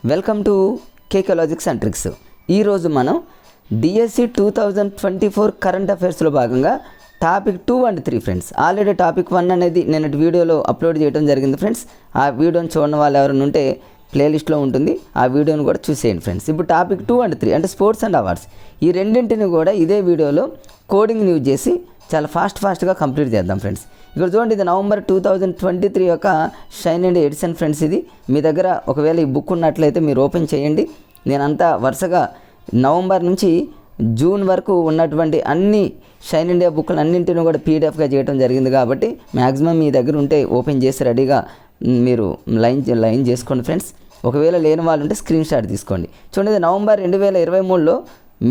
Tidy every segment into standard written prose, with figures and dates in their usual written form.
Welcome to KK logics and tricks. ఈరోజు మనం DSC 2024 current అఫైర్స్లో భాగంగా topic 2 and 3 friends. Already topic 1 అనేది నేను వీడియోలో అప్లోడ్ చేయడం జరిగింది ఫ్రెండ్స్. ఆ వీడియోని చూడని వాళ్ళు ఎవరైనా ఉంటే ప్లేలిస్ట్లో ఉంటుంది, ఆ వీడియోని కూడా చూసేయండి ఫ్రెండ్స్. ఇప్పుడు టాపిక్ 2 అండ్ 3 అంటే స్పోర్ట్స్ అండ్ అవార్డ్స్, ఈ రెండింటిని కూడా ఇదే వీడియోలో కోడింగ్ని యూజ్ చేసి చాలా ఫాస్ట్గా కంప్లీట్ చేద్దాం ఫ్రెండ్స్. ఇక్కడ చూడండి, ఇది నవంబర్ 2023 యొక్క షైన్ అండ్ ఎడిషన్ ఫ్రెండ్స్. ఇది మీ దగ్గర ఒకవేళ ఈ బుక్ ఉన్నట్లయితే మీరు ఓపెన్ చేయండి. నేనంతా వరుసగా నవంబర్ నుంచి జూన్ వరకు ఉన్నటువంటి అన్ని షైన్ ఇండియా బుక్లు అన్నింటినీ కూడా పీడిఎఫ్గా చేయడం జరిగింది. కాబట్టి మ్యాక్సిమం మీ దగ్గర ఉంటే ఓపెన్ చేసి రెడీగా మీరు లైన్ చేసుకోండి ఫ్రెండ్స్. ఒకవేళ లేని వాళ్ళు ఉంటే స్క్రీన్ షాట్ తీసుకోండి. చూడండి, ఇది నవంబర్ 2023లో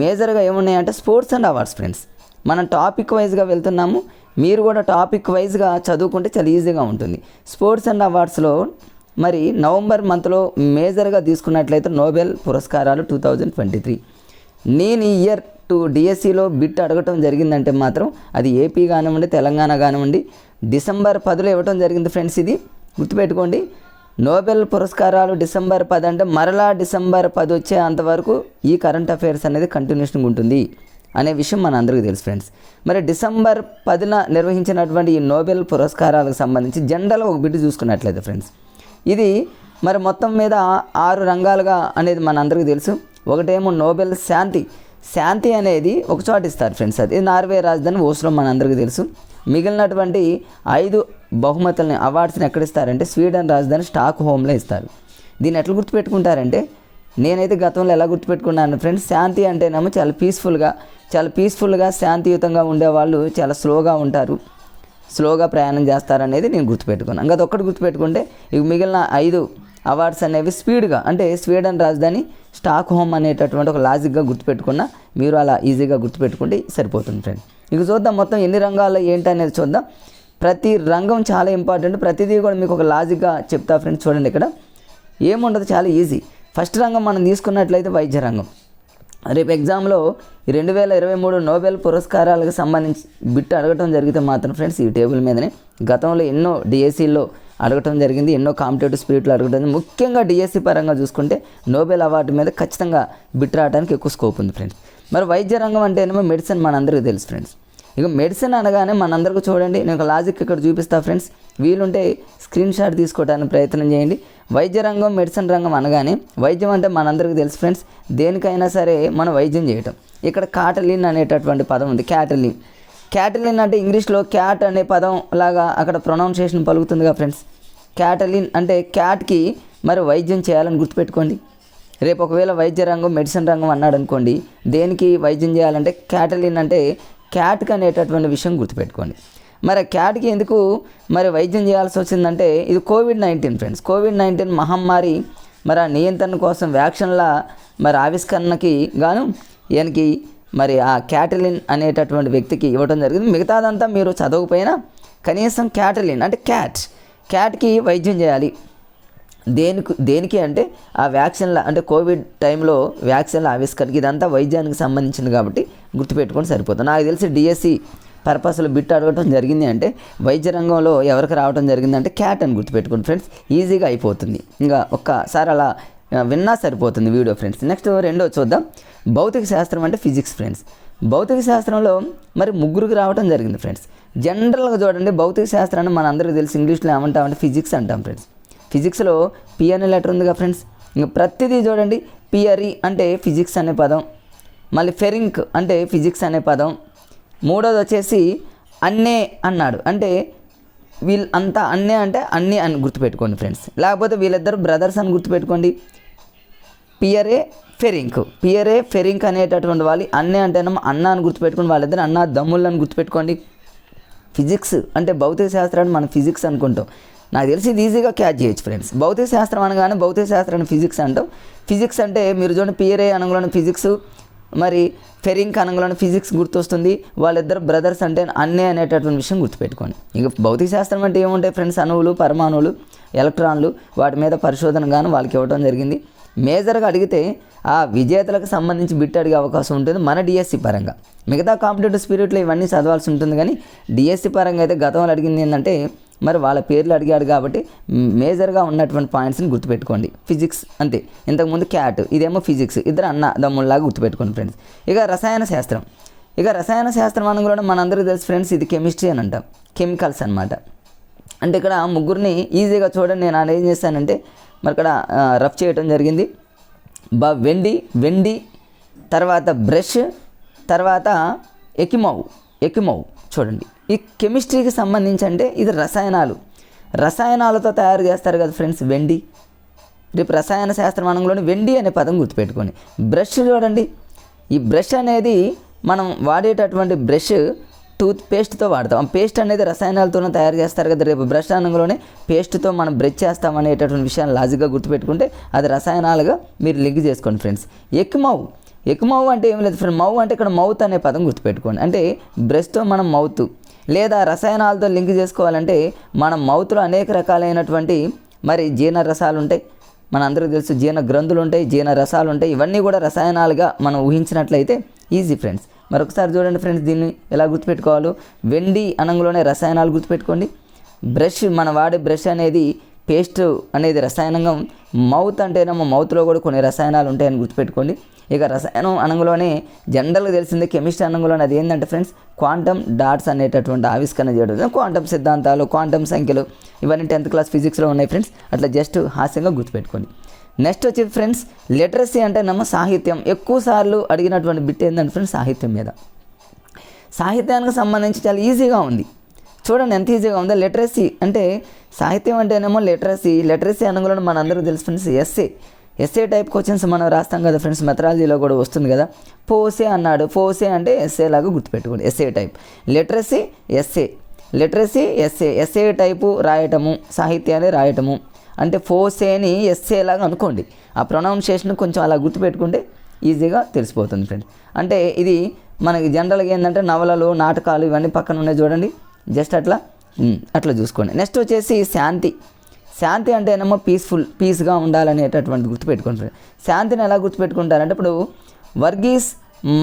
మేజర్గా ఏమున్నాయంటే స్పోర్ట్స్ అండ్ అవార్డ్స్ ఫ్రెండ్స్. మనం టాపిక్ వైజ్గా వెళ్తున్నాము, మీరు కూడా టాపిక్ వైజ్గా చదువుకుంటే చాలా ఈజీగా ఉంటుంది. స్పోర్ట్స్ అండ్ అవార్డ్స్లో మరి నవంబర్ మంత్లో మేజర్గా తీసుకున్నట్లయితే నోబెల్ పురస్కారాలు 2023. నేను ఈ ఇయర్ డిఎస్సిలో బిట్ అడగటం జరిగిందంటే మాత్రం అది ఏపీ కానివ్వండి, తెలంగాణ కానివ్వండి, డిసెంబర్ 10లో ఇవ్వటం జరిగింది ఫ్రెండ్స్. ఇది గుర్తుపెట్టుకోండి. నోబెల్ పురస్కారాలు డిసెంబర్ 10 అంటే మరలా డిసెంబర్ 10 వచ్చే అంతవరకు ఈ కరెంట్ అఫైర్స్ అనేది కంటిన్యూషన్గా ఉంటుంది అనే విషయం మన అందరికీ తెలుసు ఫ్రెండ్స్. మరి డిసెంబర్ 10న నిర్వహించినటువంటి ఈ నోబెల్ పురస్కారాలకు సంబంధించి జనరల్గా ఒక బిట్ చూసుకున్నట్లయితే ఫ్రెండ్స్, ఇది మరి మొత్తం మీద 6 రంగాలుగా అనేది మన అందరికీ తెలుసు. ఒకటేమో నోబెల్ శాంతి అనేది ఒక చోట ఇస్తారు ఫ్రెండ్స్. అది నార్వే రాజధాని ఓస్లో మన అందరికీ తెలుసు. మిగిలినటువంటి 5 బహుమతులని అవార్డ్స్ని ఎక్కడ ఇస్తారంటే స్వీడన్ రాజధాని స్టాక్ హోమ్లో ఇస్తారు. దీన్ని ఎట్లా గుర్తుపెట్టుకుంటారంటే, నేనైతే గతంలో ఎలా గుర్తుపెట్టుకున్నాను ఫ్రెండ్స్, శాంతి అంటేనేమో చాలా పీస్ఫుల్గా శాంతియుతంగా ఉండేవాళ్ళు చాలా స్లోగా ప్రయాణం చేస్తారనేది నేను గుర్తుపెట్టుకున్నాను. ఇంకా అదొక్కటి గుర్తుపెట్టుకుంటే ఇక మిగిలిన 5 అవార్డ్స్ అనేవి స్పీడ్గా, అంటే స్వీడన్ రాజధాని స్టాక్ హోమ్ అనేటటువంటి ఒక లాజిక్గా గుర్తుపెట్టుకున్నా మీరు అలా ఈజీగా గుర్తుపెట్టుకుంటే సరిపోతుంది ఫ్రెండ్. ఇక చూద్దాం మొత్తం ఎన్ని రంగాల్లో ఏంటి అనేది చూద్దాం. ప్రతి రంగం చాలా ఇంపార్టెంట్, ప్రతిదీ కూడా మీకు ఒక లాజిక్గా చెప్తా ఫ్రెండ్స్. చూడండి, ఇక్కడ ఏముండదు, చాలా ఈజీ. ఫస్ట్ రంగం మనం తీసుకున్నట్లయితే వైద్య రంగం. రేపు ఎగ్జామ్లో 2023 నోబెల్ పురస్కారాలకు సంబంధించి బిట్ అడగటం జరిగితే మాత్రం ఫ్రెండ్స్ ఈ టేబుల్ మీదనే గతంలో ఎన్నో డిఎస్సిలో అడగటం జరిగింది, ఎన్నో కాంపిటేటివ్ స్పిరిట్లో అడగటం. ముఖ్యంగా డిఎస్సి పరంగా చూసుకుంటే నోబెల్ అవార్డు మీద ఖచ్చితంగా బిట్ రావడానికి ఎక్కువ స్కోప్ ఉంది ఫ్రెండ్స్. మరి వైద్య రంగం అంటేనేమో మెడిసిన్ మనందరికీ తెలుసు ఫ్రెండ్స్. ఇక మెడిసిన్ అనగానే మనందరికీ చూడండి, నేను ఒక లాజిక్ ఇక్కడ చూపిస్తా ఫ్రెండ్స్, వీలుంటే స్క్రీన్ షాట్ తీసుకోవడానికి ప్రయత్నం చేయండి. వైద్య రంగం, మెడిసిన్ రంగం అనగానే వైద్యం అంటే మనందరికీ తెలుసు ఫ్రెండ్స్. దేనికైనా సరే మనం వైద్యం చేయటం. ఇక్కడ కాటలిన్ అనేటటువంటి పదం ఉంది, క్యాటలిన్ అంటే ఇంగ్లీష్లో క్యాట్ అనే పదం లాగా అక్కడ ప్రొనౌన్సియేషన్ పలుకుతుందిగా ఫ్రెండ్స్. క్యాటలిన్ అంటే క్యాట్కి మరి వైద్యం చేయాలని గుర్తుపెట్టుకోండి. రేపు ఒకవేళ వైద్య రంగం, మెడిసిన్ రంగం అన్నాడు అనుకోండి, దేనికి వైద్యం చేయాలంటే క్యాటలిన్ అంటే క్యాట్కి అనేటటువంటి విషయం గుర్తుపెట్టుకోండి. మరి క్యాట్కి ఎందుకు మరి వైద్యం చేయాల్సి వచ్చిందంటే ఇది కోవిడ్-19 ఫ్రెండ్స్. కోవిడ్-19 మహమ్మారి మరి ఆ నియంత్రణ కోసం వ్యాక్సిన్ల మరి ఆవిష్కరణకి గాను ఈయనకి మరి ఆ క్యాటలిన్ అనేటటువంటి వ్యక్తికి ఇవ్వడం జరిగింది. మిగతాదంతా మీరు చదవకపోయినా కనీసం క్యాటలిన్ అంటే క్యాట్కి వైద్యం చేయాలి. దేనికి అంటే ఆ వ్యాక్సిన్ల అంటే కోవిడ్ టైంలో వ్యాక్సిన్ల ఆవిష్కరణకి, ఇదంతా వైద్యానికి సంబంధించింది కాబట్టి గుర్తుపెట్టుకొని సరిపోతుంది. నాకు తెలిసి డిఎస్సి పర్పస్లో బిట్ అడగటం జరిగింది అంటే వైద్య రంగంలో ఎవరికి రావడం జరిగిందంటే క్యాట్ అని గుర్తుపెట్టుకోండి ఫ్రెండ్స్, ఈజీగా అయిపోతుంది. ఇంకా ఒక్కసారి అలా విన్నా సరిపోతుంది వీడియో ఫ్రెండ్స్. నెక్స్ట్ రెండో చూద్దాం, భౌతిక శాస్త్రం అంటే ఫిజిక్స్ ఫ్రెండ్స్. భౌతిక శాస్త్రంలో మరి 3కి రావడం జరిగింది ఫ్రెండ్స్. జనరల్గా చూడండి, భౌతిక శాస్త్రాన్ని మన అందరికీ తెలిసి ఇంగ్లీష్లో ఏమంటామంటే ఫిజిక్స్ అంటాం ఫ్రెండ్స్. ఫిజిక్స్లో పి అనే లెటర్ ఉందిగా ఫ్రెండ్స్. ఇంకా ప్రతిదీ చూడండి, పియరీ అంటే ఫిజిక్స్ అనే పదం, మళ్ళీ ఫెరింక్ అంటే ఫిజిక్స్ అనే పదం. మూడోది వచ్చేసి అన్నే అన్నాడు అంటే వీళ్ళంతా అన్నే అంటే అన్నీ అని గుర్తుపెట్టుకోండి ఫ్రెండ్స్. లేకపోతే వీళ్ళిద్దరు బ్రదర్స్ అని గుర్తుపెట్టుకోండి. పియరే ఫెరింక్ అనేటటువంటి వాళ్ళు. అన్నే అంటేనేమో అన్న అని గుర్తుపెట్టుకోండి, వాళ్ళిద్దరు అన్న దమ్ముళ్ళు అని గుర్తుపెట్టుకోండి. ఫిజిక్స్ అంటే భౌతిక శాస్త్రాన్ని మనం ఫిజిక్స్ అనుకుంటాం. నాకు తెలిసి ఇది ఈజీగా క్యాచ్ చేయొచ్చు ఫ్రెండ్స్. భౌతిక శాస్త్రం అనగానే భౌతిక శాస్త్రాన్ని ఫిజిక్స్ అంటాం. ఫిజిక్స్ అంటే మీరు చూడండి, పియరే అనగానే ఫిజిక్స్, మరి ఫెరింక్ అనగానే ఫిజిక్స్ గుర్తొస్తుంది. వాళ్ళిద్దరు బ్రదర్స్ అంటే అన్నే అనేటటువంటి విషయం గుర్తుపెట్టుకోండి. ఇక భౌతిక శాస్త్రం అంటే ఏముంటాయి ఫ్రెండ్స్, అణువులు, పరమాణువులు, ఎలక్ట్రాన్లు, వాటి మీద పరిశోధన గాను వాళ్ళకి ఇవ్వడం జరిగింది. మేజర్గా అడిగితే ఆ విజేతలకు సంబంధించి బిట్ అడిగే అవకాశం ఉంటుంది మన డిఎస్సి పరంగా. మిగతా కాంపిటేటివ్ స్పిరిట్లో ఇవన్నీ చదవాల్సి ఉంటుంది, కానీ డిఎస్సి పరంగా అయితే గతంలో అడిగింది ఏంటంటే మరి వాళ్ళ పేర్లు అడిగాడు కాబట్టి మేజర్గా ఉన్నటువంటి పాయింట్స్ని గుర్తుపెట్టుకోండి. ఫిజిక్స్ అంతే, ఇంతకుముందు క్యాట్, ఇదేమో ఫిజిక్స్, ఇద్దరు అన్నదమ్ముల్లాగా గుర్తుపెట్టుకోండి ఫ్రెండ్స్. ఇక రసాయన శాస్త్రం. ఇక రసాయన శాస్త్రం అని కూడా మనందరికీ తెలుసు ఫ్రెండ్స్, ఇది కెమిస్ట్రీ అని అంటాం, కెమికల్స్ అనమాట. అంటే ఇక్కడ ముగ్గురిని ఈజీగా చూడండి, నేను ఏం చేస్తానంటే మరి ఇక్కడ రఫ్ చేయడం జరిగింది. వెండి, తర్వాత బ్రష్, తర్వాత ఎకిమౌ చూడండి. ఈ కెమిస్ట్రీకి సంబంధించి అంటే ఇది రసాయనాలతో తయారు చేస్తారు కదా ఫ్రెండ్స్ వెండి. రేపు రసాయన శాస్త్రం అనంలోని వెండి అనే పదం గుర్తుపెట్టుకోండి. బ్రష్ చూడండి, ఈ బ్రష్ అనేది మనం వాడేటటువంటి బ్రష్ టూత్ పేస్ట్తో వాడతాం. ఆ పేస్ట్ అనేది రసాయనాలతోనే తయారు చేస్తారు కదా. రేపు బ్రష్ అనంలోనే పేస్ట్తో మనం బ్రష్ చేస్తాం అనేటటువంటి విషయాన్ని లాజిక్గా గుర్తుపెట్టుకుంటే అది రసాయనాలుగా మీరు లింక్ చేసుకోండి ఫ్రెండ్స్. ఎక్మౌ అంటే ఏం లేదు ఫ్రెండ్, మౌ అంటే ఇక్కడ మౌత్ అనే పదం గుర్తుపెట్టుకోండి. అంటే బ్రష్తో మనం మౌత్ లేదా రసాయనాలతో లింక్ చేసుకోవాలంటే మన మౌత్లో అనేక రకాలైనటువంటి మరి జీర్ణ రసాలు ఉంటాయి, మన అందరికీ తెలుసు జీర్ణ గ్రంథులు ఉంటాయి, జీర్ణ రసాలు ఉంటాయి. ఇవన్నీ కూడా రసాయనాలుగా మనం ఊహించినట్లయితే ఈజీ ఫ్రెండ్స్. మరొకసారి చూడండి ఫ్రెండ్స్, దీన్ని ఎలా గుర్తుపెట్టుకోవాలో. వెండి అనంలోనే రసాయనాలు గుర్తుపెట్టుకోండి. బ్రష్, మన వాడే బ్రష్ అనేది పేస్ట్ అనేది రసాయనంగా, మౌత్ అంటేనేమో మౌత్లో కూడా కొన్ని రసాయనాలు ఉంటాయని గుర్తుపెట్టుకోండి. ఇక రసాయనం అనంలోనే జనరల్గా తెలిసిందే, కెమిస్ట్రీ అనంలోనే అది ఏంటంటే ఫ్రెండ్స్ క్వాంటమ్ డాట్స్ అనేటటువంటి ఆవిష్కరణ చేయడం. క్వాంటమ్ సిద్ధాంతాలు, క్వాంటమ్ సంఖ్యలు ఇవన్నీ 10th క్లాస్ ఫిజిక్స్లో ఉన్నాయి ఫ్రెండ్స్. అట్లా జస్ట్ హాస్యంగా గుర్తుపెట్టుకోండి. నెక్స్ట్ వచ్చి ఫ్రెండ్స్ లిటరసీ అంటేనేమో సాహిత్యం. ఎక్కువ సార్లు అడిగినటువంటి బిట్ ఏంటంటే ఫ్రెండ్స్ సాహిత్యం మీద. సాహిత్యానికి సంబంధించి చాలా ఈజీగా ఉంది చూడండి, ఎంత ఈజీగా ఉందో. లిటరసీ అంటే సాహిత్యం అంటేనేమో లిటరసీ అనగానే మనందరికీ తెలుసు ఫ్రెండ్స్ ఎస్ఏ టైప్ క్వశ్చన్స్ మనం రాస్తాం కదా ఫ్రెండ్స్, మెథడాలజీలో కూడా వస్తుంది కదా. పోసే అన్నాడు, పోసే అంటే ఎస్ఏ లాగా గుర్తుపెట్టుకోండి, SA type. Literacy SA type రాయటము, సాహిత్యాన్ని రాయటము అంటే ఫోసేని ఎస్ఏ లాగా అనుకోండి. ఆ ప్రొనౌన్సియేషన్ కొంచెం అలా గుర్తుపెట్టుకుంటే ఈజీగా తెలిసిపోతుంది ఫ్రెండ్స్. అంటే ఇది మనకి జనరల్గా ఏంటంటే నవలలు, నాటకాలు ఇవన్నీ పక్కన ఉన్నాయి చూడండి, జస్ట్ అట్లా చూసుకోండి. నెక్స్ట్ వచ్చేసి శాంతి అంటేనేమో పీస్గా ఉండాలనేటటువంటి గుర్తుపెట్టుకోండి ఫ్రెండ్స్. శాంతిని ఎలా గుర్తుపెట్టుకుంటారంటే ఇప్పుడు వర్గీస్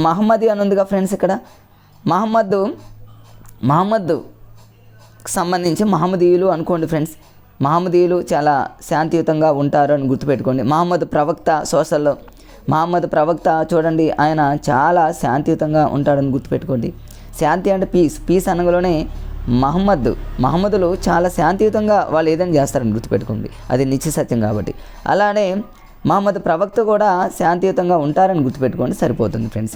మహమ్మది అని ఉందిగా ఫ్రెండ్స్. ఇక్కడ మహమ్మద్కు సంబంధించి మహమ్మదీయులు అనుకోండి ఫ్రెండ్స్. మహమ్మదీయులు చాలా శాంతియుతంగా ఉంటారు అని గుర్తుపెట్టుకోండి. మహమ్మద్ ప్రవక్త, సోషల్లో మహమ్మద్ ప్రవక్త చూడండి, ఆయన చాలా శాంతియుతంగా ఉంటాడని గుర్తుపెట్టుకోండి. శాంతి అంటే పీస్ అనగానే మహమ్మదులు చాలా శాంతియుతంగా వాళ్ళు ఏదైనా చేస్తారని గుర్తుపెట్టుకోండి, అది నిత్య సత్యం కాబట్టి. అలానే మహమ్మద్ ప్రవక్త కూడా శాంతియుతంగా ఉంటారని గుర్తుపెట్టుకోండి, సరిపోతుంది ఫ్రెండ్స్.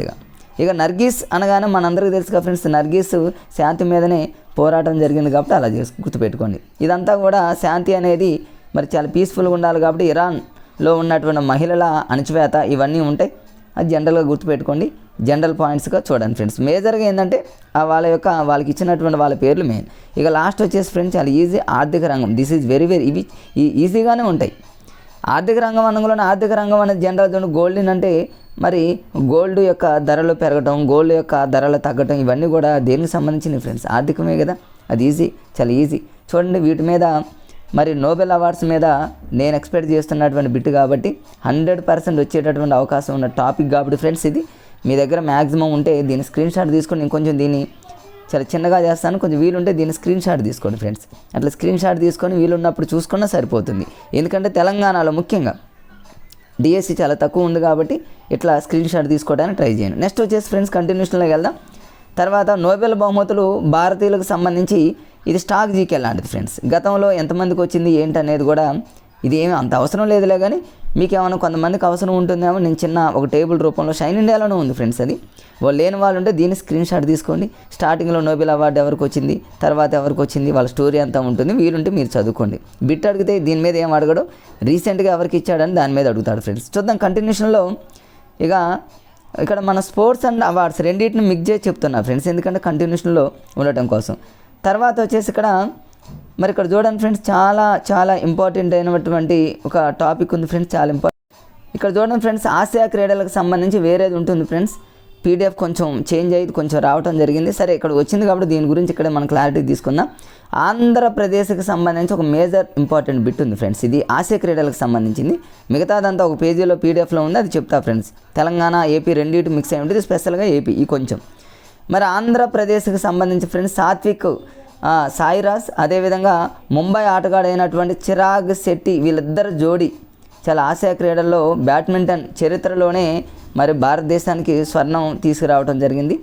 ఇక నర్గీస్ అనగానే మనందరికీ తెలుసుగా ఫ్రెండ్స్, నర్గీస్ శాంతి మీదనే పోరాటం జరిగింది కాబట్టి అలా గుర్తుపెట్టుకోండి. ఇదంతా కూడా శాంతి అనేది మరి చాలా పీస్ఫుల్గా ఉండాలి కాబట్టి ఇరాన్లో ఉన్నటువంటి మహిళల అణచివేత ఇవన్నీ ఉంటాయి, అది జనరల్గా గుర్తుపెట్టుకోండి. జనరల్ పాయింట్స్గా చూడండి ఫ్రెండ్స్. మేజర్గా ఏంటంటే వాళ్ళకి ఇచ్చినటువంటి వాళ్ళ పేర్లు మెయిన్. ఇక లాస్ట్ వచ్చేసి ఫ్రెండ్స్ చాలా ఈజీ, ఆర్థిక రంగం. దిస్ ఈజ్ వెరీ ఇవి ఈజీగానే ఉంటాయి. ఆర్థిక రంగం అనగానే ఆర్థిక రంగం అనేది జనరల్ గోల్డ్ అంటే మరి గోల్డ్ యొక్క ధరలు పెరగటం, గోల్డ్ యొక్క ధరలు తగ్గటం ఇవన్నీ కూడా దేనికి సంబంధించినవి ఫ్రెండ్స్, ఆర్థికమే కదా. అది ఈజీ, చాలా ఈజీ. చూడండి వీటి మీద మరి నోబెల్ అవార్డ్స్ మీద నేను ఎక్స్పెక్ట్ చేస్తున్నటువంటి బిట్ కాబట్టి 100% వచ్చేటటువంటి అవకాశం ఉన్న టాపిక్ కాబట్టి ఫ్రెండ్స్, ఇది మీ దగ్గర మ్యాక్సిమం ఉంటే దీన్ని స్క్రీన్ షాట్ తీసుకొని నేను కొంచెం దీన్ని చాలా చిన్నగా చేస్తాను, కొంచెం వీలుంటే దీన్ని స్క్రీన్ షాట్ తీసుకోండి ఫ్రెండ్స్. అట్లా స్క్రీన్ షాట్ తీసుకొని వీలున్నప్పుడు చూసుకున్నా సరిపోతుంది. ఎందుకంటే తెలంగాణలో ముఖ్యంగా డిఎస్సి చాలా తక్కువ ఉంది కాబట్టి ఇట్లా స్క్రీన్ షాట్ తీసుకోవడానికి ట్రై చేయండి. నెక్స్ట్ వచ్చేసి ఫ్రెండ్స్ కంటిన్యూషన్లోకి వెళ్దాం. తర్వాత నోబెల్ బహుమతులు భారతీయులకు సంబంధించి ఇది స్టాక్ జీకే లాంటిది ఫ్రెండ్స్. గతంలో ఎంతమందికి వచ్చింది ఏంటనేది కూడా ఇది ఏమి అంత అవసరం లేదులే, కానీ మీకు ఏమైనా కొంతమందికి అవసరం ఉంటుందేమో. నేను చిన్న ఒక టేబుల్ రూపంలో షైన్ ఇండియాలోనే ఉంది ఫ్రెండ్స్, అది వాళ్ళు లేని వాళ్ళు ఉంటే దీన్ని స్క్రీన్ షాట్ తీసుకోండి. స్టార్టింగ్లో నోబెల్ అవార్డు ఎవరికి వచ్చింది, తర్వాత ఎవరికి వచ్చింది, వాళ్ళ స్టోరీ అంతా ఉంటుంది, వీలుంటే మీరు చదువుకోండి. బిట్ అడిగితే దీని మీద ఏం అడగడు, రీసెంట్గా ఎవరికి ఇచ్చాడని దాని మీద అడుగుతాడు ఫ్రెండ్స్. చూద్దాం కంటిన్యూషన్లో. ఇక ఇక్కడ మన స్పోర్ట్స్ అండ్ అవార్డ్స్ రెండింటిని మిక్స్ చేసి చెప్తున్నా ఫ్రెండ్స్, ఎందుకంటే కంటిన్యూషన్లో ఉండటం కోసం. తర్వాత వచ్చేసి ఇక్కడ చూడండి ఫ్రెండ్స్, చాలా ఇంపార్టెంట్ అయినటువంటి ఒక టాపిక్ ఉంది ఫ్రెండ్స్, చాలా ఇంపార్టెంట్. ఇక్కడ చూడండి ఫ్రెండ్స్, ఆసియా క్రీడలకు సంబంధించి వేరేది ఉంటుంది ఫ్రెండ్స్. పీడిఎఫ్ కొంచెం చేంజ్ అయ్యి కొంచెం రావడం జరిగింది. సరే ఇక్కడ వచ్చింది కాబట్టి దీని గురించి ఇక్కడ మనం క్లారిటీ తీసుకుందాం. ఆంధ్రప్రదేశ్కి సంబంధించి ఒక మేజర్ ఇంపార్టెంట్ బిట్ ఉంది ఫ్రెండ్స్, ఇది ఆసియా క్రీడలకు సంబంధించింది. మిగతాదంతా ఒక పేజీలో పీడిఎఫ్లో ఉంది, అది చెప్తా ఫ్రెండ్స్. తెలంగాణ ఏపీ రెండింటి మిక్స్ అయి ఉంటుంది, స్పెషల్గా ఏపీ ఈ కొంచెం. మరి ఆంధ్రప్రదేశ్కి సంబంధించి ఫ్రెండ్స్ సాయిరాజ్, అదేవిధంగా ముంబై ఆటగాడైనటువంటి చిరాగ్ శెట్టి, వీళ్ళిద్దరు జోడీ చాలా ఆసియా క్రీడల్లో బ్యాడ్మింటన్ చరిత్రలోనే మరి భారతదేశానికి స్వర్ణం తీసుకురావడం జరిగింది.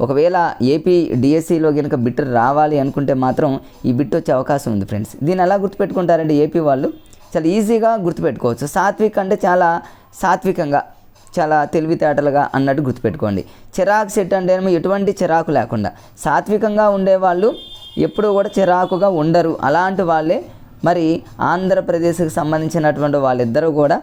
ఒకవేళ ఏపీ డిఎస్సిలో కనుక బిట్ రావాలి అనుకుంటే మాత్రం ఈ బిట్ వచ్చే అవకాశం ఉంది ఫ్రెండ్స్. దీన్ని ఎలా గుర్తుపెట్టుకుంటారంటే ఏపీ వాళ్ళు చాలా ఈజీగా గుర్తుపెట్టుకోవచ్చు. సాత్విక్ అంటే చాలా సాత్వికంగా, చాలా తెలివితేటలుగా అన్నట్టు గుర్తుపెట్టుకోండి. చిరాకు సెట్ అంటే ఏమో ఎటువంటి చిరాకు లేకుండా సాత్వికంగా ఉండేవాళ్ళు ఎప్పుడూ కూడా చిరాకుగా ఉండరు. అలాంటి వాళ్ళే మరి ఆంధ్రప్రదేశ్కి సంబంధించినటువంటి వాళ్ళిద్దరూ కూడా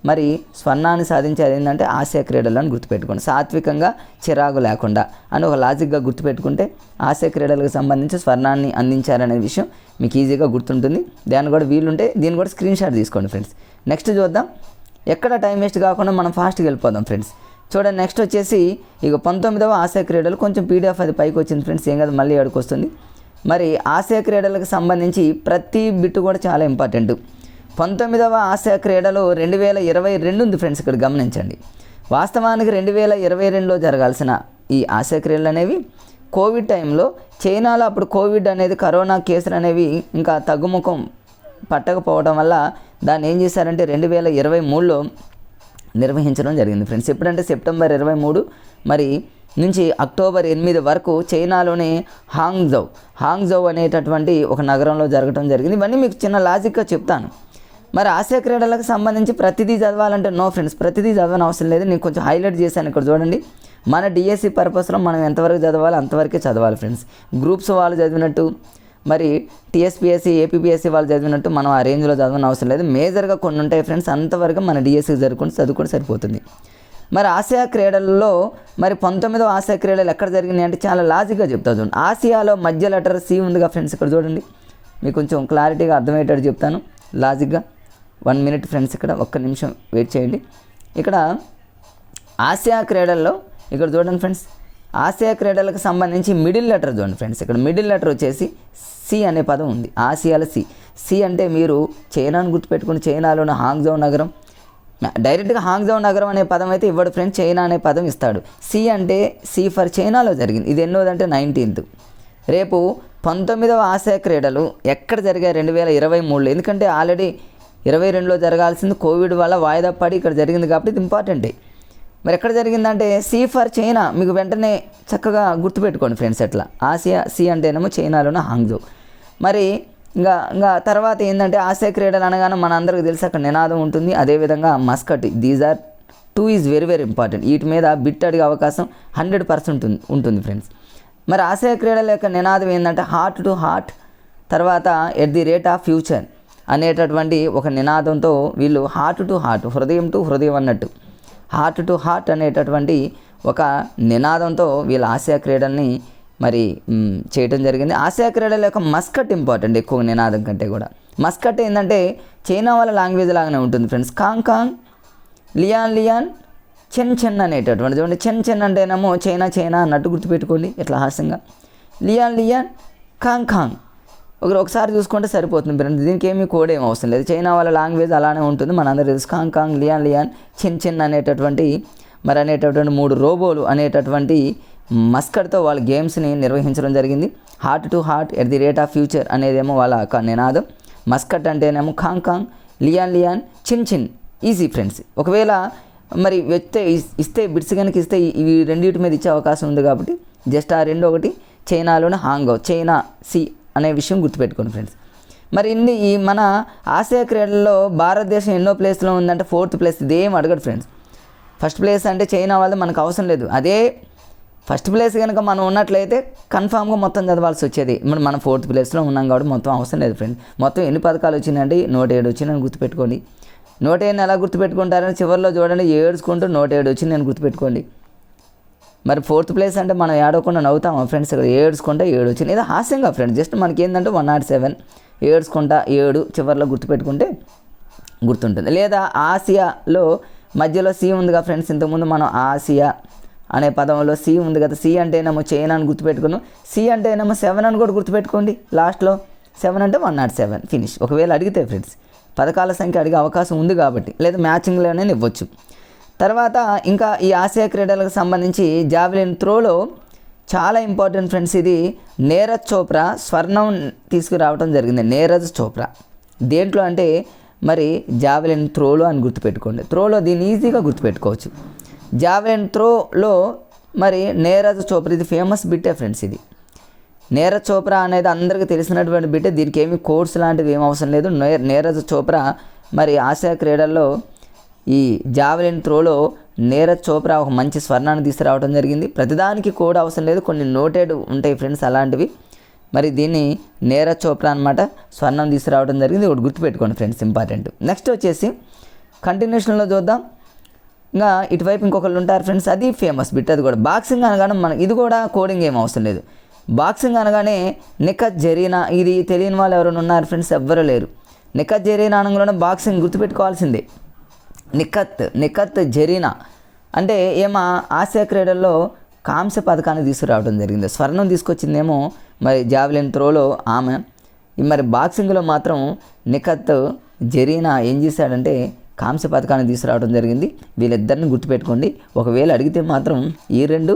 మరి స్వర్ణాన్ని సాధించేది ఏంటంటే ఆసియా క్రీడలు అని గుర్తుపెట్టుకోండి. సాత్వికంగా చిరాకు లేకుండా అని ఒక లాజిక్గా గుర్తుపెట్టుకుంటే ఆసియా క్రీడలకు సంబంధించి స్వర్ణాన్ని అందించారనే విషయం మీకు ఈజీగా గుర్తుంటుంది. దాన్ని కూడా వీలుంటే దీన్ని కూడా స్క్రీన్ షాట్ తీసుకోండి ఫ్రెండ్స్. నెక్స్ట్ చూద్దాం. ఎక్కడ టైం వేస్ట్ కాకుండా మనం ఫాస్ట్గా వెళ్ళిపోదాం ఫ్రెండ్స్. చూడండి, నెక్స్ట్ వచ్చేసి ఇక 19వ ఆసియా క్రీడలు. కొంచెం పీడిఎఫ్ అది పైకి వచ్చింది ఫ్రెండ్స్, ఏం కదా మళ్ళీ అడుగు వస్తుంది. మరి ఆసియా క్రీడలకు సంబంధించి ప్రతి బిట్ కూడా చాలా ఇంపార్టెంట్. 19వ ఆసియా క్రీడలు 2022 ఉంది ఫ్రెండ్స్. ఇక్కడ గమనించండి, వాస్తవానికి 2022లో జరగాల్సిన ఈ ఆసియా క్రీడలు అనేవి కోవిడ్ టైంలో చైనాలో అప్పుడు కోవిడ్ అనేది కరోనా కేసులు అనేవి ఇంకా తగ్గుముఖం పట్టకపోవడం వల్ల దాన్ని ఏం చేశారంటే 2023లో నిర్వహించడం జరిగింది ఫ్రెండ్స్. ఎప్పుడంటే సెప్టెంబర్ 23 మరి నుంచి అక్టోబర్ 8 వరకు చైనాలోని హాంగ్జౌ అనేటటువంటి ఒక నగరంలో జరగడం జరిగింది. ఇవన్నీ మీకు చిన్న లాజిక్గా చెప్తాను. మరి ఆసియా క్రీడలకు సంబంధించి ప్రతిదీ చదవాలంటే నో ఫ్రెండ్స్, ప్రతిదీ చదవని అవసరం లేదు. నేను కొంచెం హైలైట్ చేశాను. ఇక్కడ చూడండి, మన డిఎస్సి పర్పస్లో మనం ఎంతవరకు చదవాలో అంతవరకే చదవాలి ఫ్రెండ్స్. గ్రూప్స్ వాళ్ళు చదివినట్టు, మరి టీఎస్పీఎస్సీ ఏపీపీఎస్సీ వాళ్ళు చదివినట్టు మనం ఆ రేంజ్లో చదవని అవసరం లేదు. మేజర్గా కొన్ని ఉంటాయి ఫ్రెండ్స్, అంతవరకు మన డిఎస్సి చదువుకుంటే సరిపోతుంది. మరి ఆసియా క్రీడల్లో మరి 19వ ఆసియా క్రీడలు ఎక్కడ జరిగినాయి అంటే చాలా లాజిక్గా చెప్తా చూడండి. ఆసియాలో మధ్య లెటర్ సి ఉందిగా ఫ్రెండ్స్. ఇక్కడ చూడండి, మీకు కొంచెం క్లారిటీగా అర్థమయ్యేటట్టు చెప్తాను లాజిక్గా. 1 మినిట్ ఫ్రెండ్స్, ఇక్కడ 1 నిమిషం వెయిట్ చేయండి. ఇక్కడ ఆసియా క్రీడల్లో ఇక్కడ చూడండి ఫ్రెండ్స్, ఆసియా క్రీడలకు సంబంధించి మిడిల్ లెటర్ చూడండి ఫ్రెండ్స్. ఇక్కడ మిడిల్ లెటర్ వచ్చేసి సి అనే పదం ఉంది. ఆసియాలో సి అంటే మీరు చైనాను గుర్తుపెట్టుకుని చైనాలోని హాంగ్జౌ నగరం. డైరెక్ట్గా హాంగ్జౌ నగరం అనే పదం అయితే ఇవ్వడు ఫ్రెండ్స్, చైనా అనే పదం ఇస్తాడు. సి అంటే సి ఫర్ చైనాలో జరిగింది. ఇది ఎన్నోదంటే 19th. రేపు 19వ ఆసియా క్రీడలు ఎక్కడ జరిగాయి 2023లో. ఎందుకంటే ఆల్రెడీ 22లో జరగాల్సింది కోవిడ్ వల్ల వాయిదా పడి ఇక్కడ జరిగింది కాబట్టి ఇది ఇంపార్టెంటే. మరి ఎక్కడ జరిగిందంటే సి ఫర్ చైనా. మీకు వెంటనే చక్కగా గుర్తుపెట్టుకోండి ఫ్రెండ్స్. ఎట్లా ఆసియా సి అంటేనేమో చైనాలోనే హాంగ్జౌ. మరి ఇంకా తర్వాత ఏంటంటే ఆసియా క్రీడలు అనగానే మన అందరికీ తెలిసి అక్కడ నినాదం ఉంటుంది. అదేవిధంగా mascot. These are 2 is very very important. వీటి మీద బిట్ అడిగే అవకాశం 100% ఉంటుంది ఫ్రెండ్స్. మరి ఆసియా క్రీడల యొక్క నినాదం ఏంటంటే హార్ట్ టు హార్ట్, తర్వాత at the rate of future అనేటటువంటి ఒక నినాదంతో వీళ్ళు హార్ట్ టు హార్ట్, హృదయం టు హృదయం అన్నట్టు హార్ట్ టు హార్ట్ అనేటటువంటి ఒక నినాదంతో వీళ్ళ ఆసియా క్రీడల్ని మరి చేయటం జరిగింది. ఆసియా క్రీడల యొక్క మస్కట్ ఇంపార్టెంట్ ఎక్కువ నినాదం కంటే కూడా. మస్కట్ ఏంటంటే చైనా వాళ్ళ లాంగ్వేజ్ లాగానే ఉంటుంది ఫ్రెండ్స్. కాంగ్ లియాన్ చెన్ అనేటటువంటి చూడండి. చెన్ అంటేనేమో చైనా అన్నట్టు గుర్తుపెట్టుకోండి ఇట్లా హాస్యంగా. లియాన్ కాంగ్ ఒకసారి చూసుకుంటే సరిపోతుంది ఫ్రెండ్స్. దీనికి ఏమీ కోడ్ ఏం అవసరం లేదు. చైనా వాళ్ళ లాంగ్వేజ్ అలానే ఉంటుంది, మనందరూ తెలుసు. కాంగ్ లియాన్ చెన్ అనేటటువంటి 3 రోబోలు అనేటటువంటి మస్కట్తో వాళ్ళ గేమ్స్ని నిర్వహించడం జరిగింది. Heart to heart at the rate of future అనేదేమో వాళ్ళ నినాదం. మస్కట్ అంటేనేమో Cong Lian Chen easy friends. ఒకవేళ మరి ఇస్తే బిట్స్ కనుక ఇస్తే ఇవి రెండింటి మీద ఇచ్చే అవకాశం ఉంది కాబట్టి జస్ట్ ఆ రెండు ఒకటి చైనాలోనే హాంగ్జౌ, చైనా సి అనే విషయం గుర్తుపెట్టుకోండి ఫ్రెండ్స్. మరి ఈ మన ఆసియా క్రీడల్లో భారతదేశం ఎన్నో ప్లేస్లో ఉందంటే 4th ప్లేస్. ఇదేం అడగడు ఫ్రెండ్స్. ఫస్ట్ ప్లేస్ అంటే చైనా వాళ్ళది మనకు అవసరం లేదు. అదే ఫస్ట్ ప్లేస్ కనుక మనం ఉన్నట్లయితే కన్ఫామ్గా మొత్తం చదవాల్సి వచ్చేది. మనం 4th ప్లేస్లో ఉన్నాం కాబట్టి మొత్తం అవసరం లేదు ఫ్రెండ్స్. మొత్తం ఎన్ని పథకాలు వచ్చినాయండి? 107 వచ్చిందని గుర్తుపెట్టుకోండి. 107 ఎలా గుర్తుపెట్టుకుంటారని చివరిలో చూడండి, ఏడ్చుకుంటూ 107 వచ్చింది అని గుర్తుపెట్టుకోండి. మరి 4th ప్లేస్ అంటే మనం ఏడవకుండా నవ్వుతామా ఫ్రెండ్స్? ఇక్కడ ఏడ్చుకుంటా 7 వచ్చింది. ఇది హాస్యంగా ఫ్రెండ్స్. జస్ట్ మనకి ఏంటంటే 107 ఏడ్చుకుంటా 7 చివరిలో గుర్తుపెట్టుకుంటే గుర్తుంటుంది. లేదా ఆసియాలో మధ్యలో సి ఉందిగా ఫ్రెండ్స్. ఇంతకుముందు మనం ఆసియా అనే పదంలో సి ఉంది కదా. సి అంటేనేమో చైనా అని గుర్తుపెట్టుకున్నాం. సి అంటేనేమో 7 అని కూడా గుర్తుపెట్టుకోండి. లాస్ట్లో 7 అంటే 107 ఫినిష్. ఒకవేళ అడిగితే ఫ్రెండ్స్ పథకాల సంఖ్య అడిగే అవకాశం ఉంది కాబట్టి, లేదా మ్యాచింగ్లోనే ఇవ్వచ్చు. తర్వాత ఇంకా ఈ ఆసియా క్రీడలకు సంబంధించి జావెలిన్ త్రోలో చాలా ఇంపార్టెంట్ ఫ్రెండ్స్. ఇది నీరజ్ చోప్రా స్వర్ణం తీసుకురావడం జరిగింది. నీరజ్ చోప్రా దేంట్లో అంటే మరి జావెలిన్ త్రోలో అని గుర్తుపెట్టుకోండి. త్రోలో దీన్ని ఈజీగా గుర్తుపెట్టుకోవచ్చు. జావెలిన్ త్రోలో మరి నీరజ్ చోప్రా, ఇది ఫేమస్ బిట్టే ఫ్రెండ్స్. ఇది నీరజ్ చోప్రా అనేది అందరికీ తెలిసినటువంటి బిట్టే, దీనికి ఏమి కోర్స్ లాంటివి ఏం అవసరం లేదు. నీరజ్ చోప్రా మరి ఆసియా క్రీడల్లో ఈ జావెలిన్ త్రోలో నీరజ్ చోప్రా ఒక మంచి స్వర్ణాన్ని తీసుకురావడం జరిగింది. ప్రతిదానికి కోడ్ అవసరం లేదు, కొన్ని నోటెడ్ ఉంటాయి ఫ్రెండ్స్ అలాంటివి. మరి దీన్ని నీరజ్ చోప్రా అనమాట స్వర్ణం తీసుకురావడం జరిగింది. ఒకటి గుర్తుపెట్టుకోండి ఫ్రెండ్స్, ఇంపార్టెంట్. నెక్స్ట్ వచ్చేసి కంటిన్యూషన్లో చూద్దాం. ఇంకా ఇటువైపు ఇంకొకళ్ళు ఉంటారు ఫ్రెండ్స్, అది ఫేమస్ బిట్. అది కూడా బాక్సింగ్ అనగానే మనకి ఇది కూడా కోడింగ్ ఏం అవసరం లేదు. బాక్సింగ్ అనగానే నిఖత్ జరీనా, ఇది తెలియని వాళ్ళు ఎవరైనా ఉన్నారు ఫ్రెండ్స్? ఎవ్వరూ లేరు. నిఖత్ జరీనా అనగానే బాక్సింగ్ గుర్తుపెట్టుకోవాల్సిందే. నిఖత్ జరీనా అంటే ఏమో ఆసియా క్రీడల్లో కాంస్య పథకాన్ని తీసుకురావడం జరిగింది. స్వర్ణం తీసుకొచ్చిందేమో మరి జావెలిన్ త్రోలో ఆమె. మరి బాక్సింగ్లో మాత్రం నిఖత్ జరీనా ఏం చేశాడంటే కాంస్య పథకాన్ని తీసుకురావడం జరిగింది. వీళ్ళిద్దరిని గుర్తుపెట్టుకోండి. ఒకవేళ అడిగితే మాత్రం ఈ రెండు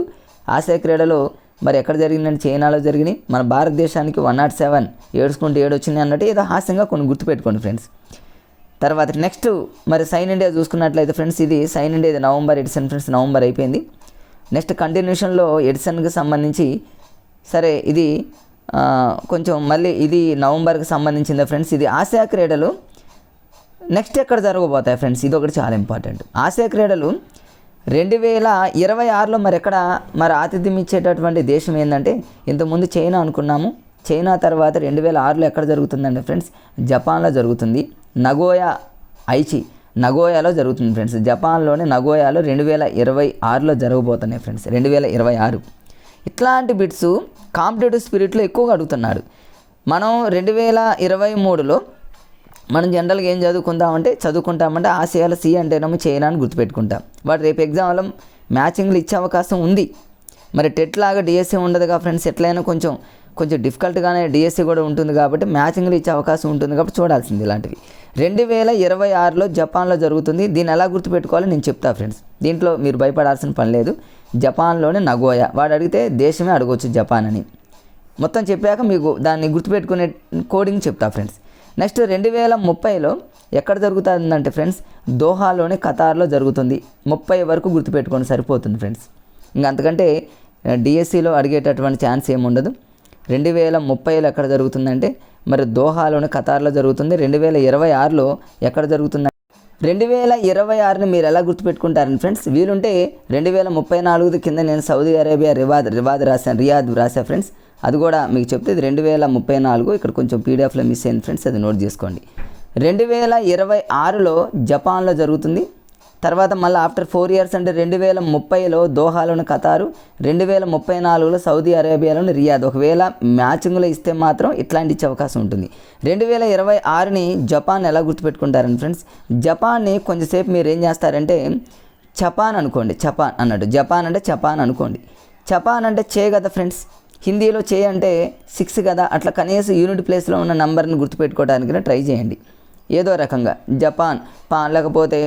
ఆసియా క్రీడలో మరి ఎక్కడ జరిగిందంటే చైనాలో జరిగినాయి. మన భారతదేశానికి 107 ఏడుచుకుంటే 7 వచ్చింది అన్నట్టు ఏదో హాస్యంగా కొన్ని గుర్తుపెట్టుకోండి ఫ్రెండ్స్. తర్వాత నెక్స్ట్ మరి సైన్ ఇండియా చూసుకున్నట్లయితే ఫ్రెండ్స్, ఇది సైన్ ఇండియా, ఇది నవంబర్ ఎడిషన్ ఫ్రెండ్స్. నవంబర్ అయిపోయింది. నెక్స్ట్ కంటిన్యూషన్లో ఎడిసన్కి సంబంధించి సరే ఇది కొంచెం మళ్ళీ ఇది నవంబర్కి సంబంధించింది ఫ్రెండ్స్. ఇది ఆసియా క్రీడలు నెక్స్ట్ ఎక్కడ జరగబోతాయి ఫ్రెండ్స్? ఇది ఒకటి చాలా ఇంపార్టెంట్. ఆసియా క్రీడలు 2026లో మరి ఎక్కడ మరి ఆతిథ్యం ఇచ్చేటటువంటి దేశం ఏంటంటే, ఇంతకుముందు చైనా అనుకున్నాము. చైనా తర్వాత 2006లో ఎక్కడ జరుగుతుందండి ఫ్రెండ్స్? జపాన్లో జరుగుతుంది. నగోయాలో జరుగుతుంది ఫ్రెండ్స్. జపాన్లోని నగోయాలో 2026లో జరగబోతున్నాయి ఫ్రెండ్స్. 2026 ఇట్లాంటి బిట్స్ కాంపిటేటివ్ స్పిరిట్లో ఎక్కువగా అడుగుతున్నాడు. మనం 2023లో మనం జనరల్గా ఏం చదువుకుంటామంటే ఆసియాలో సి అంటేనేమో చైనా అని గుర్తుపెట్టుకుంటాం. బట్ రేపు ఎగ్జామ్లో మ్యాచింగ్లు ఇచ్చే అవకాశం ఉంది. మరి టెట్ లాగా డిఎస్సి ఉండదుగా ఫ్రెండ్స్. ఎట్లయినా కొంచెం డిఫికల్ట్గానే డిఎస్సి కూడా ఉంటుంది కాబట్టి మ్యాచింగ్లు ఇచ్చే అవకాశం ఉంటుంది కాబట్టి చూడాల్సింది ఇలాంటివి. 2026లో జపాన్లో జరుగుతుంది. దీన్ని ఎలా గుర్తుపెట్టుకోవాలో నేను చెప్తా ఫ్రెండ్స్. దీంట్లో మీరు భయపడాల్సిన పని లేదు. జపాన్లోనే నగోయా, వాడు అడిగితే దేశమే అడగవచ్చు జపాన్ అని. మొత్తం చెప్పాక మీకు దాన్ని గుర్తుపెట్టుకునే కోడింగ్ చెప్తా ఫ్రెండ్స్. నెక్స్ట్ 2030లో ఎక్కడ జరుగుతుందంటే ఫ్రెండ్స్, దోహాలోనే ఖతార్లో జరుగుతుంది. 30 వరకు గుర్తుపెట్టుకొని సరిపోతుంది ఫ్రెండ్స్. ఇంకా అంతకంటే డిఎస్సిలో అడిగేటటువంటి ఛాన్స్ ఏముండదు. 2030లో ఎక్కడ జరుగుతుందంటే మరి దోహాలోనే ఖతార్లో జరుగుతుంది. 2026లో ఎక్కడ జరుగుతుంది? 2026ని మీరు ఎలా గుర్తుపెట్టుకుంటారని ఫ్రెండ్స్? వీలుంటే 2034 కింద నేను సౌదీ అరేబియా రియాద్ రాసా ఫ్రెండ్స్. అది కూడా మీకు చెప్తే ఇది 2034. ఇక్కడ కొంచెం పీడిఎఫ్లో మిస్ అయింది ఫ్రెండ్స్, అది నోట్ చేసుకోండి. 2026లో జపాన్లో జరుగుతుంది. తర్వాత మళ్ళీ ఆఫ్టర్ 4 years అంటే 2030లో దోహాలోని ఖతారు, 2034లో సౌదీ అరేబియాలోని రియాద్. ఒకవేళ మ్యాచింగ్లో ఇస్తే మాత్రం ఇట్లాంటి ఇచ్చే అవకాశం ఉంటుంది. 2026ని జపాన్ ఎలా గుర్తుపెట్టుకుంటారని ఫ్రెండ్స్? జపాన్ని కొంచెంసేపు మీరు ఏం చేస్తారంటే చపాన్ అనుకోండి. చపాన్ అన్నట్టు జపాన్ అంటే చపాన్ అనుకోండి. చపాన్ అంటే చే కదా ఫ్రెండ్స్. హిందీలో చే అంటే 6 కదా. అట్లా కనీసం యూనిట్ ప్లేస్లో ఉన్న నెంబర్ని గుర్తుపెట్టుకోవడానికి ట్రై చేయండి ఏదో రకంగా. జపాన్ పాన్, లేకపోతే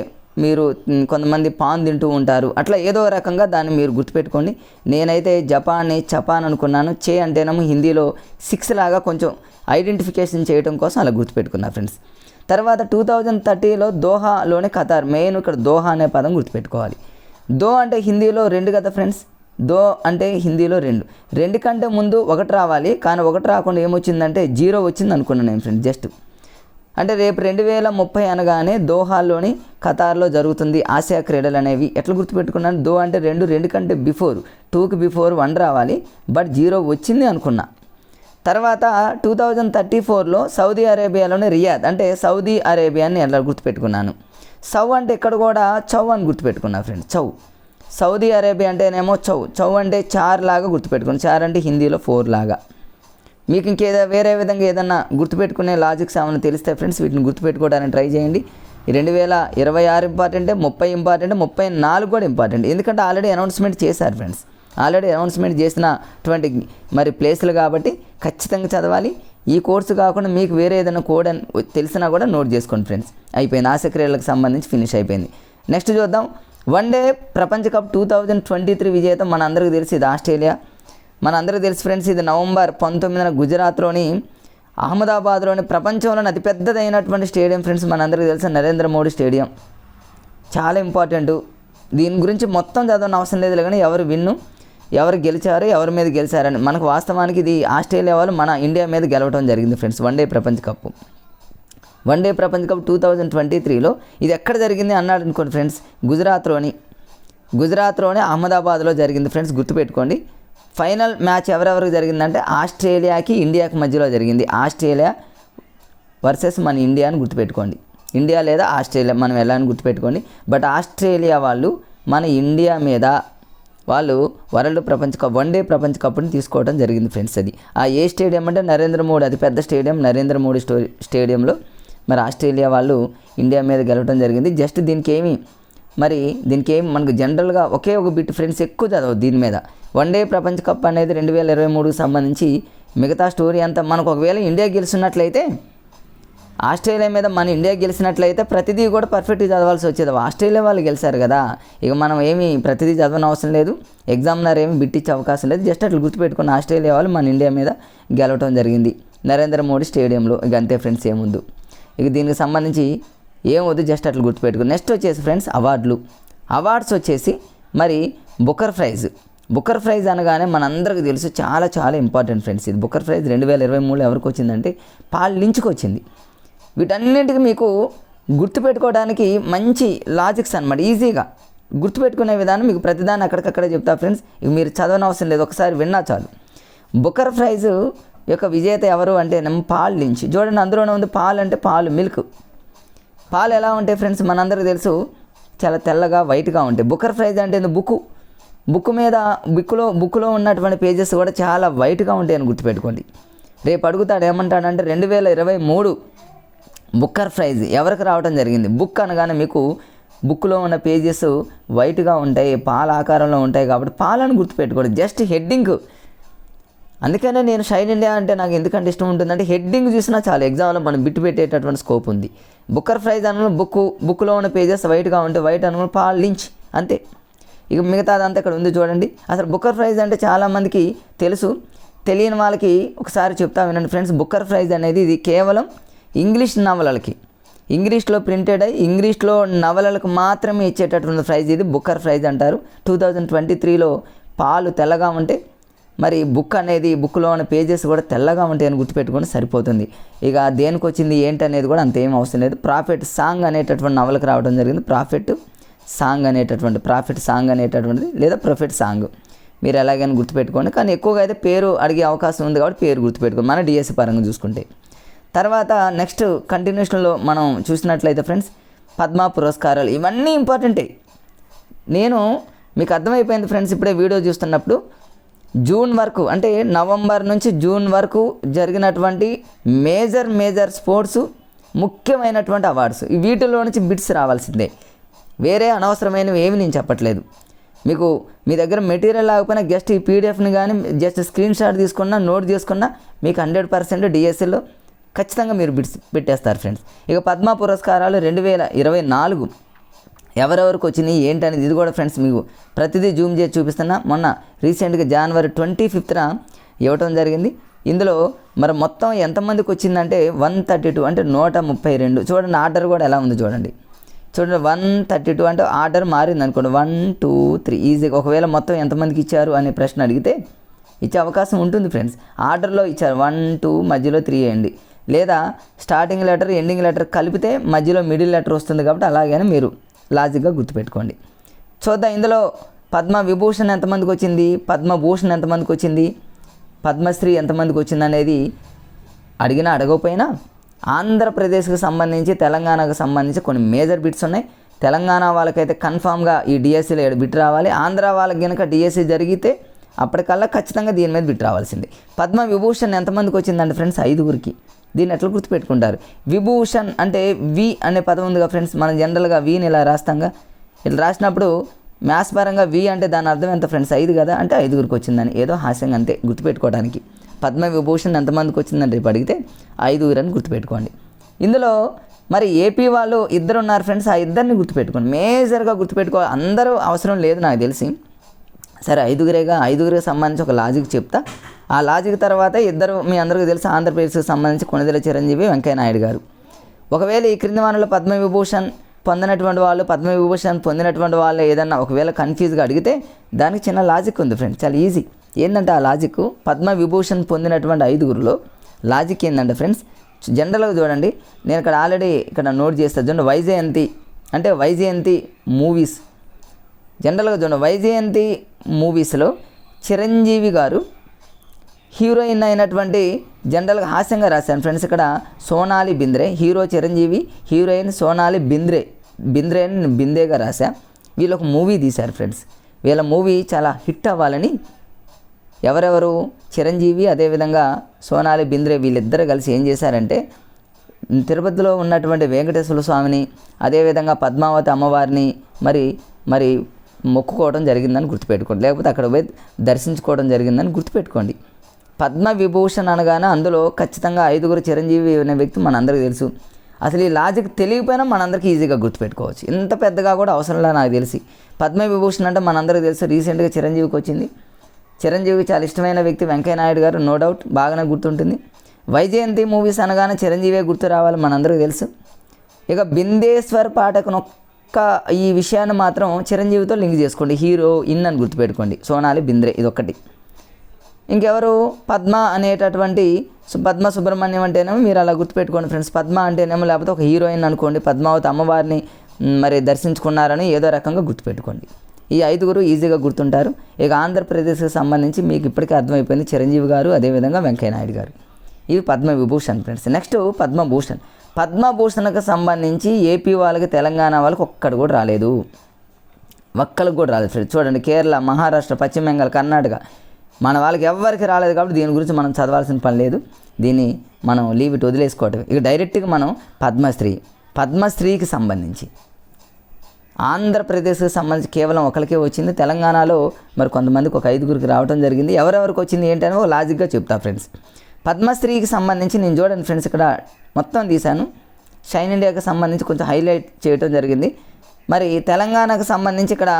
మీరు కొంతమంది పాన్ తింటూ ఉంటారు, అట్లా ఏదో రకంగా దాన్ని మీరు గుర్తుపెట్టుకోండి. నేనైతే జపాన్ని చపాన్ అనుకున్నాను. చే అంటేనేమో హిందీలో 6 లాగా కొంచెం ఐడెంటిఫికేషన్ చేయడం కోసం అలా గుర్తుపెట్టుకున్నా ఫ్రెండ్స్. తర్వాత 2030లో దోహాలోనే ఖతార్. మెయిన్ ఇక్కడ దోహా అనే పదం గుర్తుపెట్టుకోవాలి. దో అంటే హిందీలో 2 కదా ఫ్రెండ్స్. దో అంటే హిందీలో 2 కంటే ముందు 1 రావాలి. కానీ 1 రాకుండా ఏమొచ్చిందంటే 0 వచ్చింది అనుకున్నాను నేను ఫ్రెండ్స్. జస్ట్ అంటే రేపు 2030 అనగానే దోహాలోని ఖతార్లో జరుగుతుంది ఆసియా క్రీడలు అనేవి. ఎట్లా గుర్తుపెట్టుకున్నాను? దో అంటే 2 కంటే బిఫోర్, 2కి బిఫోర్ 1 రావాలి. బట్ 0 వచ్చింది అనుకున్నా. తర్వాత 2034లో సౌదీ అరేబియాలోని రియాద్, అంటే సౌదీ అరేబియాని ఎలా గుర్తుపెట్టుకున్నాను? సౌ అంటే ఇక్కడ కూడా చౌ అని గుర్తుపెట్టుకున్నా ఫ్రెండ్స్. చౌ, సౌదీ అరేబియా అంటేనేమో చౌ అంటే 4 లాగా గుర్తుపెట్టుకుని. 4 అంటే హిందీలో 4 లాగా. మీకు వేరే విధంగా ఏదన్నా గుర్తుపెట్టుకునే లాజిక్స్ ఏమైనా తెలిస్తే ఫ్రెండ్స్ వీటిని గుర్తుపెట్టుకోవడానికి ట్రై చేయండి. ఈ 2026 ఇంపార్టెంటే, 30 ఇంపార్టెంటే, 34 కూడా ఇంపార్టెంట్. ఎందుకంటే ఆల్రెడీ అనౌన్స్మెంట్ చేశారు ఫ్రెండ్స్. ఆల్రెడీ అనౌన్స్మెంట్ చేసినటువంటి మరి ప్లేసులు కాబట్టి ఖచ్చితంగా చదవాలి. ఈ కోర్సు కాకుండా మీకు వేరే ఏదైనా కోడ్ తెలిసినా కూడా నోట్ చేసుకోండి ఫ్రెండ్స్. అయిపోయింది. ఆసియా క్రీడలకు సంబంధించి ఫినిష్ అయిపోయింది. నెక్స్ట్ చూద్దాం. 1 డే ప్రపంచ కప్ 2023 విజేత మన అందరికీ తెలిసి ఇది ఆస్ట్రేలియా. మనందరికీ తెలుసు ఫ్రెండ్స్, ఇది నవంబర్ 19న గుజరాత్లోని అహ్మదాబాద్లోని ప్రపంచంలోని అతిపెద్దదైనటువంటి స్టేడియం ఫ్రెండ్స్. మనందరికీ తెలుసు నరేంద్ర మోడీ స్టేడియం, చాలా ఇంపార్టెంట్. దీని గురించి మొత్తం చదవని అవసరం లేదు కానీ ఎవరు గెలిచారు, ఎవరి మీద గెలిచారని. మనకు వాస్తవానికి ఇది ఆస్ట్రేలియా వాళ్ళు మన ఇండియా మీద గెలవడం జరిగింది ఫ్రెండ్స్. వన్డే ప్రపంచ కప్ 2023లో ఇది ఎక్కడ జరిగింది అన్నాడు అనుకోండి ఫ్రెండ్స్, గుజరాత్లోని అహ్మదాబాద్లో జరిగింది ఫ్రెండ్స్, గుర్తుపెట్టుకోండి. ఫైనల్ మ్యాచ్ ఎవరెవరికి జరిగిందంటే ఆస్ట్రేలియాకి ఇండియాకి మధ్యలో జరిగింది. ఆస్ట్రేలియా వర్సెస్ మన ఇండియా అని గుర్తుపెట్టుకోండి. ఇండియా లేదా ఆస్ట్రేలియా మనం ఎలా అని గుర్తుపెట్టుకోండి. బట్ ఆస్ట్రేలియా వాళ్ళు మన ఇండియా మీద వాళ్ళు వరల్డ్ ప్రపంచ కప్, వన్డే ప్రపంచ కప్ని తీసుకోవడం జరిగింది ఫ్రెండ్స్. అది ఏ స్టేడియం అంటే నరేంద్ర మోడీ, అతిపెద్ద స్టేడియం నరేంద్ర మోడీ స్టేడియంలో మరి ఆస్ట్రేలియా వాళ్ళు ఇండియా మీద గెలవడం జరిగింది. జస్ట్ దీనికి ఏమి మనకు జనరల్గా ఒకే ఒక బిట్ ఫ్రెండ్స్, ఎక్కువ చదవదు దీని మీద. వన్డే ప్రపంచ కప్ అనేది 2023కి సంబంధించి మిగతా స్టోరీ అంతా మనకు ఒకవేళ ఇండియా గెలిచినట్లయితే, ఆస్ట్రేలియా మీద మన ఇండియా గెలిచినట్లయితే ప్రతిదీ కూడా పర్ఫెక్ట్గా చదవాల్సి వచ్చేది. ఆస్ట్రేలియా వాళ్ళు గెలిచారు కదా, ఇక మనం ఏమి ప్రతిదీ చదవని అవసరం లేదు, ఎగ్జామినర్ ఏమి బిట్టిచ్చే అవకాశం లేదు. జస్ట్ అట్లా గుర్తుపెట్టుకున్న ఆస్ట్రేలియా వాళ్ళు మన ఇండియా మీద గెలవడం జరిగింది నరేంద్ర మోడీ స్టేడియంలో. ఇక అంతే ఫ్రెండ్స్, ఏముందు ఇక దీనికి సంబంధించి ఏమొద్దు, జస్ట్ అట్లా గుర్తుపెట్టుకుని. నెక్స్ట్ వచ్చేసి ఫ్రెండ్స్ అవార్డ్స్ వచ్చేసి మరి బుకర్ ప్రైజ్ అనగానే మనందరికీ తెలుసు చాలా చాలా ఇంపార్టెంట్ ఫ్రెండ్స్. ఇది బుకర్ ప్రైజ్ 2023లో ఎవరికి వచ్చిందంటే పాల్ లించ్కి వచ్చింది. వీటన్నింటికి మీకు గుర్తుపెట్టుకోవడానికి మంచి లాజిక్స్ అనమాట, ఈజీగా గుర్తుపెట్టుకునే విధానం మీకు ప్రతిదాన్ని అక్కడికక్కడే చెప్తా ఫ్రెండ్స్. ఇక మీరు చదవని అవసరం లేదు, ఒకసారి విన్నా చాలు. బుకర్ ప్రైజ్ యొక్క విజేత ఎవరు అంటే పాల్ లించ్. చూడండి, అందులోనే ఉంది పాల్ అంటే పాలు, మిల్క్. పాలు ఎలా ఉంటాయి ఫ్రెండ్స్ మనందరికీ తెలుసు, చాలా తెల్లగా వైట్గా ఉంటాయి. బుకర్ ప్రైజ్ అంటే బుక్లో ఉన్నటువంటి పేజెస్ కూడా చాలా వైట్గా ఉంటాయని గుర్తుపెట్టుకోండి. రేపు అడుగుతాడు ఏమంటాడంటే 2023 బుకర్ ప్రైజ్ ఎవరికి రావడం జరిగింది. బుక్ అనగానే మీకు బుక్లో ఉన్న పేజెస్ వైట్గా ఉంటాయి, పాల ఆకారంలో ఉంటాయి కాబట్టి పాలను గుర్తుపెట్టుకోండి. జస్ట్ హెడ్డింగ్, అందుకనే నేను షైన్ ఇండియా అంటే నాకు ఎందుకంటే ఇష్టం ఉంటుందంటే హెడ్డింగ్ చూసినా చాలా ఎగ్జామ్లో మనం బిట్టు పెట్టేటటువంటి స్కోప్ ఉంది. బుకర్ ప్రైజ్ అన్న బుక్లో ఉన్న పేజెస్ వైట్గా ఉంటే వైట్ అనుకుని పాల్ లించ్, అంతే. ఇక మిగతాదంతా ఇక్కడ ఉంది చూడండి. అసలు బుకర్ ప్రైజ్ అంటే చాలామందికి తెలుసు, తెలియని వాళ్ళకి ఒకసారి చెప్తా వినండి ఫ్రెండ్స్. బుకర్ ప్రైజ్ అనేది ఇది కేవలం ఇంగ్లీష్ నవలలకి, ఇంగ్లీష్లో ప్రింటెడ్ అయ్యి ఇంగ్లీష్లో నవలలకు మాత్రమే ఇచ్చేటటువంటి ప్రైజ్ ఇది బుకర్ ప్రైజ్ అంటారు. 2023లో పాలు తెల్లగా ఉంటే మరి బుక్లో ఉన్న పేజెస్ కూడా తెల్లగా ఉంటాయని గుర్తుపెట్టుకొని సరిపోతుంది. ఇక దేనికి వచ్చింది ఏంటి అనేది కూడా అంతేం అవసరం లేదు. ప్రాఫిట్ సాంగ్ అనేటటువంటి నవలకు రావడం జరిగింది. ప్రాఫిట్ సాంగ్ అనేటటువంటిది లేదా ప్రొఫెట్ సాంగ్ మీరు ఎలాగైనా గుర్తుపెట్టుకోండి. కానీ ఎక్కువగా అయితే పేరు అడిగే అవకాశం ఉంది కాబట్టి పేరు గుర్తుపెట్టుకోండి మన డిఎస్సి పరంగా చూసుకుంటే. తర్వాత నెక్స్ట్ కంటిన్యూషన్లో మనం చూసినట్లయితే ఫ్రెండ్స్ పద్మ పురస్కారాలు, ఇవన్నీ ఇంపార్టెంటే. నేను మీకు అర్థమైపోయింది ఫ్రెండ్స్ ఇప్పుడే వీడియో చూస్తున్నప్పుడు, జూన్ వరకు అంటే నవంబర్ నుంచి జూన్ వరకు జరిగినటువంటి మేజర్ స్పోర్ట్స్ ముఖ్యమైనటువంటి అవార్డ్స్, వీటిలో నుంచి బిట్స్ రావాల్సిందే. వేరే అనవసరమైనవి ఏమి నేను చెప్పట్లేదు. మీకు మీ దగ్గర మెటీరియల్ లేకపోయినా జస్ట్ ఈ పీడిఎఫ్ని కానీ జస్ట్ స్క్రీన్ షాట్ తీసుకున్నా, నోట్ చేసుకున్నా మీకు 100% డిఎస్సిలో ఖచ్చితంగా మీరు బిట్స్ పెట్టేస్తారు ఫ్రెండ్స్. ఇక పద్మ పురస్కారాలు 2024 ఎవరెవరికి వచ్చినాయి ఏంటనేది ఇది కూడా ఫ్రెండ్స్ మీకు ప్రతిదీ జూమ్ చేసి చూపిస్తున్నా. మొన్న రీసెంట్గా జనవరి 25న ఇవ్వటం జరిగింది. ఇందులో మరి మొత్తం ఎంతమందికి వచ్చిందంటే 132 అంటే 132. చూడండి ఆర్డర్ కూడా ఎలా ఉంది చూడండి 132 అంటే ఆర్డర్ మారింది అనుకోండి 1 2 3 ఈజీగా. ఒకవేళ మొత్తం ఎంతమందికి ఇచ్చారు అనే ప్రశ్న అడిగితే ఇచ్చే అవకాశం ఉంటుంది ఫ్రెండ్స్. ఆర్డర్లో ఇచ్చారు 1 2 మధ్యలో 3 వేయండి, లేదా స్టార్టింగ్ లెటర్ ఎండింగ్ లెటర్ కలిపితే మధ్యలో మిడిల్ లెటర్ వస్తుంది కాబట్టి అలాగైనా మీరు లాజిక్గా గుర్తుపెట్టుకోండి. చూద్దాం ఇందులో పద్మ విభూషణ్ ఎంతమందికి వచ్చింది, పద్మభూషణ్ ఎంతమందికి వచ్చింది, పద్మశ్రీ ఎంతమందికి వచ్చింది అనేది అడిగినా అడగకపోయినా ఆంధ్రప్రదేశ్కి సంబంధించి తెలంగాణకు సంబంధించి కొన్ని మేజర్ బిట్స్ ఉన్నాయి. తెలంగాణ వాళ్ళకైతే కన్ఫామ్గా ఈ డిఎస్సిలో 7 బిట్ రావాలి. ఆంధ్ర వాళ్ళకి కనుక డిఎస్సి జరిగితే అప్పటికల్లా ఖచ్చితంగా దీని మీద బిట్ రావాల్సింది. పద్మ విభూషణ్ ఎంతమందికి వచ్చిందంటే ఫ్రెండ్స్ 5గురికి. దీన్ని ఎట్లా గుర్తుపెట్టుకుంటారు? విభూషణ్ అంటే వి అనే పదం ఉందిగా ఫ్రెండ్స్, మనం జనరల్గా వీని ఇలా రాస్తాంగా, ఇట్లా రాసినప్పుడు మ్యాథ్స్ పరంగా వి అంటే దాని అర్థం ఎంత ఫ్రెండ్స్ 5 కదా, అంటే 5గురికి వచ్చిందని ఏదో హాస్యంగా అంతే గుర్తుపెట్టుకోవడానికి. పద్మ విభూషణ్ ఎంతమందికి వచ్చిందని రేపు అడిగితే 5 అని గుర్తుపెట్టుకోండి. ఇందులో మరి ఏపీ వాళ్ళు 2 ఉన్నారు ఫ్రెండ్స్, ఆ 2ని గుర్తుపెట్టుకోండి, మేజర్గా గుర్తుపెట్టుకోవాలి. అందరూ అవసరం లేదు నాకు తెలిసి, సరే ఐదుగురికి సంబంధించి ఒక లాజిక్ చెప్తా. ఆ లాజిక్ తర్వాత ఇద్దరు మీ అందరికీ తెలుసు ఆంధ్రప్రదేశ్కి సంబంధించి కొణిదెల చిరంజీవి, వెంకయ్య నాయుడు గారు. ఒకవేళ ఈ క్రింది వారిలో పద్మవిభూషణ్ పొందినటువంటి వాళ్ళు ఏదన్నా ఒకవేళ కన్ఫ్యూజ్గా అడిగితే దానికి చిన్న లాజిక్ ఉంది ఫ్రెండ్స్, చాలా ఈజీ. ఏంటంటే ఆ లాజిక్ పద్మవిభూషణ్ పొందినటువంటి ఐదుగురిలో లాజిక్ ఏంటంటే ఫ్రెండ్స్, జనరల్గా చూడండి, నేను ఇక్కడ ఆల్రెడీ నోట్ చేస్తాను చూడండి. వైజయంతి మూవీస్, జనరల్గా చూడండి, వైజయంతి మూవీస్లో చిరంజీవి గారు హీరోయిన్ అయినటువంటి జనరల్గా హాస్యంగా రాశాను ఫ్రెండ్స్. ఇక్కడ సోనాలి బింద్రే, హీరో చిరంజీవి, హీరోయిన్ సోనాలి బింద్రే అని నేను బిందేగా రాశా. వీళ్ళు ఒక మూవీ తీశారు ఫ్రెండ్స్. వీళ్ళ మూవీ చాలా హిట్ అవ్వాలని ఎవరెవరు, చిరంజీవి అదేవిధంగా సోనాలి బింద్రే వీళ్ళిద్దరూ కలిసి ఏం చేశారంటే తిరుపతిలో ఉన్నటువంటి వెంకటేశ్వర స్వామిని అదేవిధంగా పద్మావతి అమ్మవారిని మరి మొక్కుకోవడం జరిగిందని గుర్తుపెట్టుకోండి, లేకపోతే అక్కడ పోయి దర్శించుకోవడం జరిగిందని గుర్తుపెట్టుకోండి. పద్మవిభూషణ్ అనగానే అందులో ఖచ్చితంగా ఐదుగురు చిరంజీవి అనే వ్యక్తి మనందరికీ తెలుసు. అసలు ఈ లాజిక్ తెలియకపోయినా మనందరికీ ఈజీగా గుర్తుపెట్టుకోవచ్చు. ఇంత పెద్దగా కూడా అవసరంలా నాకు తెలిసి. పద్మవిభూషణ్ అంటే మనందరికీ తెలుసు, రీసెంట్గా చిరంజీవికి వచ్చింది. చిరంజీవికి చాలా ఇష్టమైన వ్యక్తి వెంకయ్య నాయుడు గారు, నో డౌట్ బాగానే గుర్తుంటుంది. వైజయంతి మూవీస్ అనగానే చిరంజీవే గుర్తు రావాలి మనందరికీ తెలుసు. ఇక బిందేశ్వర్ పాఠకునొక్క ఈ విషయాన్ని మాత్రం చిరంజీవితో లింక్ చేసుకోండి, హీరో ఇన్ అని గుర్తుపెట్టుకోండి, సోనాలి బింద్రే, ఇదొక్కటి. ఇంకెవరు, పద్మ సుబ్రహ్మణ్యం అంటేనేమో మీరు అలా గుర్తుపెట్టుకోండి ఫ్రెండ్స్. పద్మ అంటేనేమో లేకపోతే ఒక హీరోయిన్ అనుకోండి, పద్మావతి అమ్మవారిని మరి దర్శించుకున్నారని ఏదో రకంగా గుర్తుపెట్టుకోండి. ఈ ఐదుగురు ఈజీగా గుర్తుంటారు. ఇక ఆంధ్రప్రదేశ్కి సంబంధించి మీకు ఇప్పటికే అర్థమైపోయింది, చిరంజీవి గారు అదేవిధంగా వెంకయ్య నాయుడు గారు. ఇవి పద్మవిభూషణ్ ఫ్రెండ్స్. నెక్స్ట్ పద్మభూషణ్కి సంబంధించి ఏపీ వాళ్ళకి తెలంగాణ వాళ్ళకి ఒక్కడు కూడా రాలేదు, ఒక్కరికి కూడా రాలేదు ఫ్రెండ్స్. చూడండి, కేరళ, మహారాష్ట్ర, పశ్చిమ బెంగాల్, కర్ణాటక మన వాళ్ళకి ఎవరికి రాలేదు కాబట్టి దీని గురించి మనం చదవాల్సిన పని లేదు, దీన్ని మనం వదిలేసుకోవటం. ఇక డైరెక్ట్గా మనం పద్మశ్రీకి సంబంధించి ఆంధ్రప్రదేశ్కి సంబంధించి కేవలం ఒకరికే వచ్చింది. తెలంగాణలో మరి కొంతమందికి ఒక ఐదుగురికి రావడం జరిగింది. ఎవరెవరికి వచ్చింది ఏంటని ఒక లాజిక్గా చెప్తా ఫ్రెండ్స్. పద్మశ్రీకి సంబంధించి నేను చూడండి ఫ్రెండ్స్, ఇక్కడ మొత్తం తీశాను. షైన్ ఇండియాకి సంబంధించి కొంచెం హైలైట్ చేయడం జరిగింది. మరి తెలంగాణకు సంబంధించి ఇక్కడ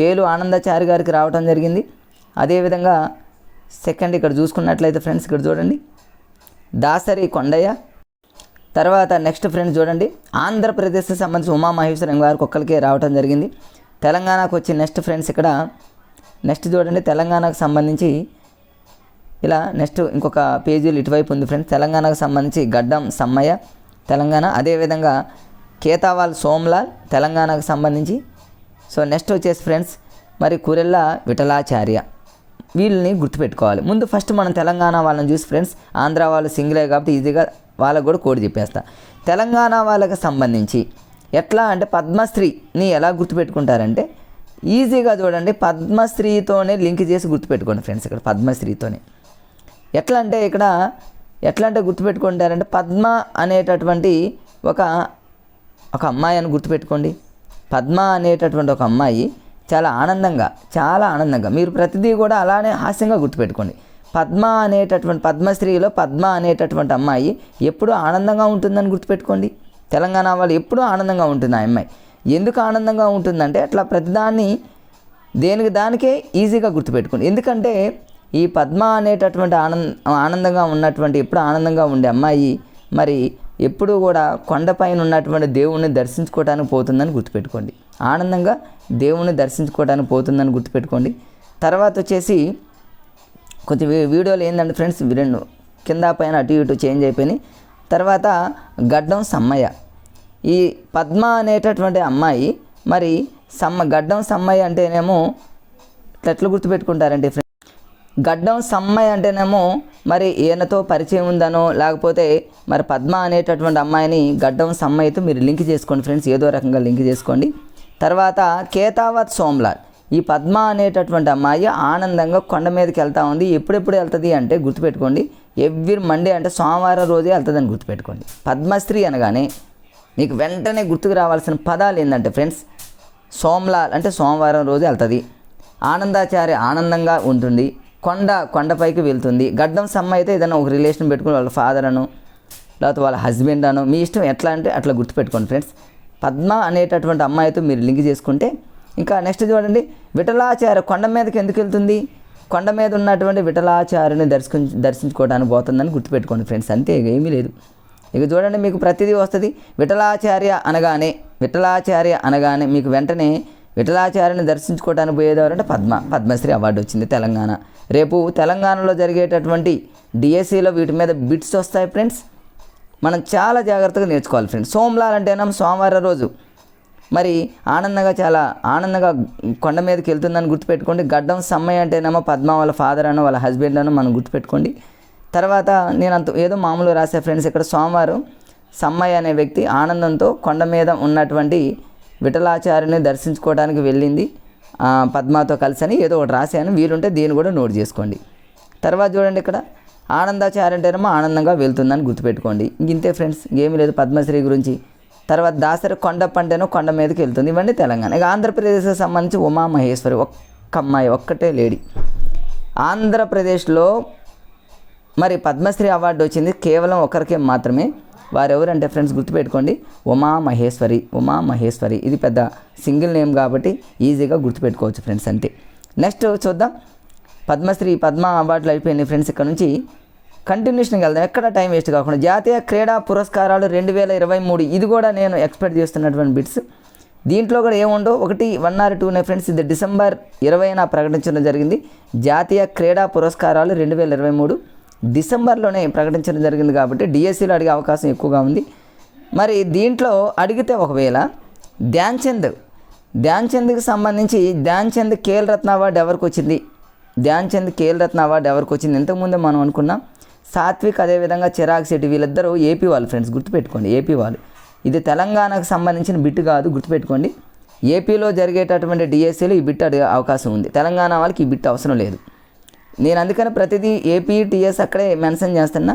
వేలు ఆనందాచారి గారికి రావడం జరిగింది. అదేవిధంగా సెకండ్ ఇక్కడ చూసుకున్నట్లయితే ఫ్రెండ్స్, ఇక్కడ చూడండి దాసరి కొండయ్య. తర్వాత నెక్స్ట్ ఫ్రెండ్స్ చూడండి, ఆంధ్రప్రదేశ్కి సంబంధించి ఉమామహేశ్వరం గారికి ఒక్కరికే రావడం జరిగింది. తెలంగాణకు వచ్చి నెక్స్ట్ ఫ్రెండ్స్ ఇక్కడ చూడండి, తెలంగాణకు సంబంధించి ఇలా ఇంకొక పేజీలు ఇటువైపు ఉంది ఫ్రెండ్స్. తెలంగాణకు సంబంధించి గడ్డం సమ్మయ్య తెలంగాణ, అదేవిధంగా కేతావాల్ సోమ్లాల్ తెలంగాణకు సంబంధించి. సో నెక్స్ట్ వచ్చేసి ఫ్రెండ్స్ మరి కురెల్ల విఠలాచార్య, వీళ్ళని గుర్తుపెట్టుకోవాలి. ముందు ఫస్ట్ మనం తెలంగాణ వాళ్ళని చూసి ఫ్రెండ్స్, ఆంధ్ర వాళ్ళు సింగిలే కాబట్టి ఈజీగా వాళ్ళకు కూడా కోడ్ చెప్పేస్తా. తెలంగాణ వాళ్ళకి సంబంధించి ఎట్లా అంటే పద్మశ్రీని ఎలా గుర్తుపెట్టుకుంటారంటే ఈజీగా చూడండి, పద్మశ్రీతోనే లింక్ చేసి గుర్తుపెట్టుకోండి ఫ్రెండ్స్. ఇక్కడ పద్మశ్రీతోనే ఎట్లా అంటే గుర్తుపెట్టుకుంటారంటే పద్మ అనేటటువంటి ఒక అమ్మాయి అని గుర్తుపెట్టుకోండి. పద్మ అనేటటువంటి ఒక అమ్మాయి చాలా ఆనందంగా మీరు ప్రతిదీ కూడా అలానే హాస్యంగా గుర్తుపెట్టుకోండి. పద్మశ్రీలో పద్మ అనేటటువంటి అమ్మాయి ఎప్పుడూ ఆనందంగా ఉంటుందని గుర్తుపెట్టుకోండి. తెలంగాణ వాళ్ళు ఎప్పుడూ ఆనందంగా ఉంటుంది ఆ అమ్మాయి. ఎందుకు ఆనందంగా ఉంటుందంటే అట్లా ప్రతిదాన్ని దానికే ఈజీగా గుర్తుపెట్టుకోండి. ఎందుకంటే ఈ పద్మ అనేటటువంటి ఆనందంగా ఉన్నటువంటి ఎప్పుడు ఆనందంగా ఉండే అమ్మాయి మరి ఎప్పుడూ కూడా కొండపైన ఉన్నటువంటి దేవుణ్ణి దర్శించుకోవడానికి పోతుందని గుర్తుపెట్టుకోండి. ఆనందంగా దేవుణ్ణి దర్శించుకోవడానికి పోతుందని గుర్తుపెట్టుకోండి. తర్వాత వచ్చేసి కొంచెం వీడియోలు ఏంటంటే ఫ్రెండ్స్, రెండు కింద పైన అటు ఇటు చేంజ్ అయిపోయినాయి. తర్వాత గడ్డం సమ్మయ్య, ఈ పద్మ అనేటటువంటి అమ్మాయి మరి గడ్డం సమ్మయ్య అంటేనేమో ఎట్లా గుర్తుపెట్టుకుంటారంటే ఫ్రెండ్స్, గడ్డం సమ్మయ్య అంటేనేమో మరి ఈయనతో పరిచయం ఉందనో లేకపోతే మరి పద్మ అనేటటువంటి అమ్మాయిని గడ్డం సమ్మయ్యతో మీరు లింక్ చేసుకోండి ఫ్రెండ్స్, ఏదో రకంగా లింక్ చేసుకోండి. తర్వాత కేతావత్ సోమ్లాల్, ఈ పద్మ అనేటటువంటి అమ్మాయి ఆనందంగా కొండ మీదకి వెళ్తూ ఉంది. ఎప్పుడెప్పుడు వెళ్తుంది అంటే గుర్తుపెట్టుకోండి, ఎవ్రీ మండే అంటే సోమవారం రోజే వెళ్తుందని గుర్తుపెట్టుకోండి. పద్మశ్రీ అనగానే మీకు వెంటనే గుర్తుకు రావాల్సిన పదాలు ఏంటంటే ఫ్రెండ్స్, సోమ్లాల్ అంటే సోమవారం రోజు వెళ్తుంది, ఆనందాచారి ఆనందంగా ఉంటుంది, కొండపైకి వెళ్తుంది, గడ్డం సమ్మ అయితే ఏదైనా ఒక రిలేషన్ పెట్టుకుని వాళ్ళ ఫాదర్ అను లేకపోతే వాళ్ళ హస్బెండ్ అను మీ ఇష్టం ఎట్లా అంటే అట్లా గుర్తుపెట్టుకోండి ఫ్రెండ్స్. పద్మ అనేటటువంటి అమ్మాయితో మీరు లింక్ చేసుకుంటే ఇంకా నెక్స్ట్ చూడండి, విఠలాచార్య కొండ మీదకి ఎందుకు వెళ్తుంది? కొండ మీద ఉన్నటువంటి విఠలాచార్యుని దర్శించుకోవడానికి పోతుందని గుర్తుపెట్టుకోండి ఫ్రెండ్స్, అంతే, ఏమీ లేదు. ఇక చూడండి, మీకు ప్రతిదీ వస్తుంది. విఠలాచార్య అనగానే మీకు వెంటనే విఠలాచార్యని దర్శించుకోవడానికి పోయేదెవరంటే పద్మశ్రీ అవార్డు వచ్చింది తెలంగాణ. రేపు తెలంగాణలో జరిగేటటువంటి డిఎస్సిలో వీటి మీద బిట్స్ వస్తాయి ఫ్రెండ్స్, మనం చాలా జాగ్రత్తగా నేర్చుకోవాలి ఫ్రెండ్స్. సోమలాల్ అంటేనేమో సోమవారం రోజు మరి చాలా ఆనందంగా కొండ మీదకి వెళ్తుందని గుర్తుపెట్టుకోండి. గడ్డం సమ్మయ్య అంటేనేమో పద్మ వాళ్ళ ఫాదర్ అనో వాళ్ళ హస్బెండ్ అనో మనం గుర్తుపెట్టుకోండి. తర్వాత నేను ఏదో మామూలు రాసే ఫ్రెండ్స్, ఇక్కడ సోమవారం సమ్మయ్య అనే వ్యక్తి ఆనందంతో కొండ మీద ఉన్నటువంటి విఠలాచార్యుని దర్శించుకోవడానికి వెళ్ళింది పద్మతో కలిసి అని ఏదో ఒకటి రాశాను, వీలుంటే దీన్ని కూడా నోట్ చేసుకోండి. తర్వాత చూడండి, ఇక్కడ ఆనందాచార్య అంటేనేమో ఆనందంగా వెళ్తుందని గుర్తుపెట్టుకోండి. ఇంతే ఫ్రెండ్స్, ఏమీ లేదు పద్మశ్రీ గురించి. తర్వాత దాసరి కొండప్ప అంటేనో కొండ మీదకి వెళ్తుంది, ఇవన్నీ తెలంగాణ. ఇక ఆంధ్రప్రదేశ్కి సంబంధించి ఉమామహేశ్వరి ఒక్క అమ్మాయి, ఒక్కటే లేడీ. ఆంధ్రప్రదేశ్లో మరి పద్మశ్రీ అవార్డు వచ్చింది కేవలం ఒకరికే మాత్రమే. వారు ఎవరంటే ఫ్రెండ్స్ గుర్తుపెట్టుకోండి, ఉమామహేశ్వరి. ఇది పెద్ద సింగిల్ నేమ్ కాబట్టి ఈజీగా గుర్తుపెట్టుకోవచ్చు ఫ్రెండ్స్, అంతే. నెక్స్ట్ చూద్దాం, పద్మ అవార్డులు అయిపోయినాయి ఫ్రెండ్స్. ఇక్కడ నుంచి కంటిన్యూషన్కి వెళ్దాం, ఎక్కడ టైం వేస్ట్ కాకుండా. జాతీయ క్రీడా పురస్కారాలు 2023, ఇది కూడా నేను ఎక్స్పెక్ట్ చేస్తున్నటువంటి బిట్స్. దీంట్లో కూడా ఏముండో 1 or 2 ఫ్రెండ్స్. ఇది డిసెంబర్ 20న ప్రకటించడం జరిగింది. జాతీయ క్రీడా పురస్కారాలు 2023 డిసెంబర్లోనే ప్రకటించడం జరిగింది కాబట్టి డిఎస్సిలో అడిగే అవకాశం ఎక్కువగా ఉంది. మరి దీంట్లో అడిగితే ఒకవేళ ధ్యాన్ చంద్కి సంబంధించి ధ్యాన్ చంద్ ఖేల్ రత్న అవార్డు ఎవరికి వచ్చింది? ఇంతకుముందే మనం అనుకున్నాం. సాత్విక్, అదేవిధంగా చిరాగ్ శెట్టి, వీళ్ళిద్దరూ ఏపీ వాళ్ళు ఫ్రెండ్స్, గుర్తుపెట్టుకోండి, ఏపీ వాళ్ళు. ఇది తెలంగాణకు సంబంధించిన బిట్ కాదు, గుర్తుపెట్టుకోండి. ఏపీలో జరిగేటటువంటి డిఎస్సిలో ఈ బిట్ అడిగే అవకాశం ఉంది, తెలంగాణ వాళ్ళకి ఈ బిట్ అవసరం లేదు. నేను అందుకని ప్రతిదీ ఏపీ టీఎస్ అక్కడే మెన్షన్ చేస్తున్నా,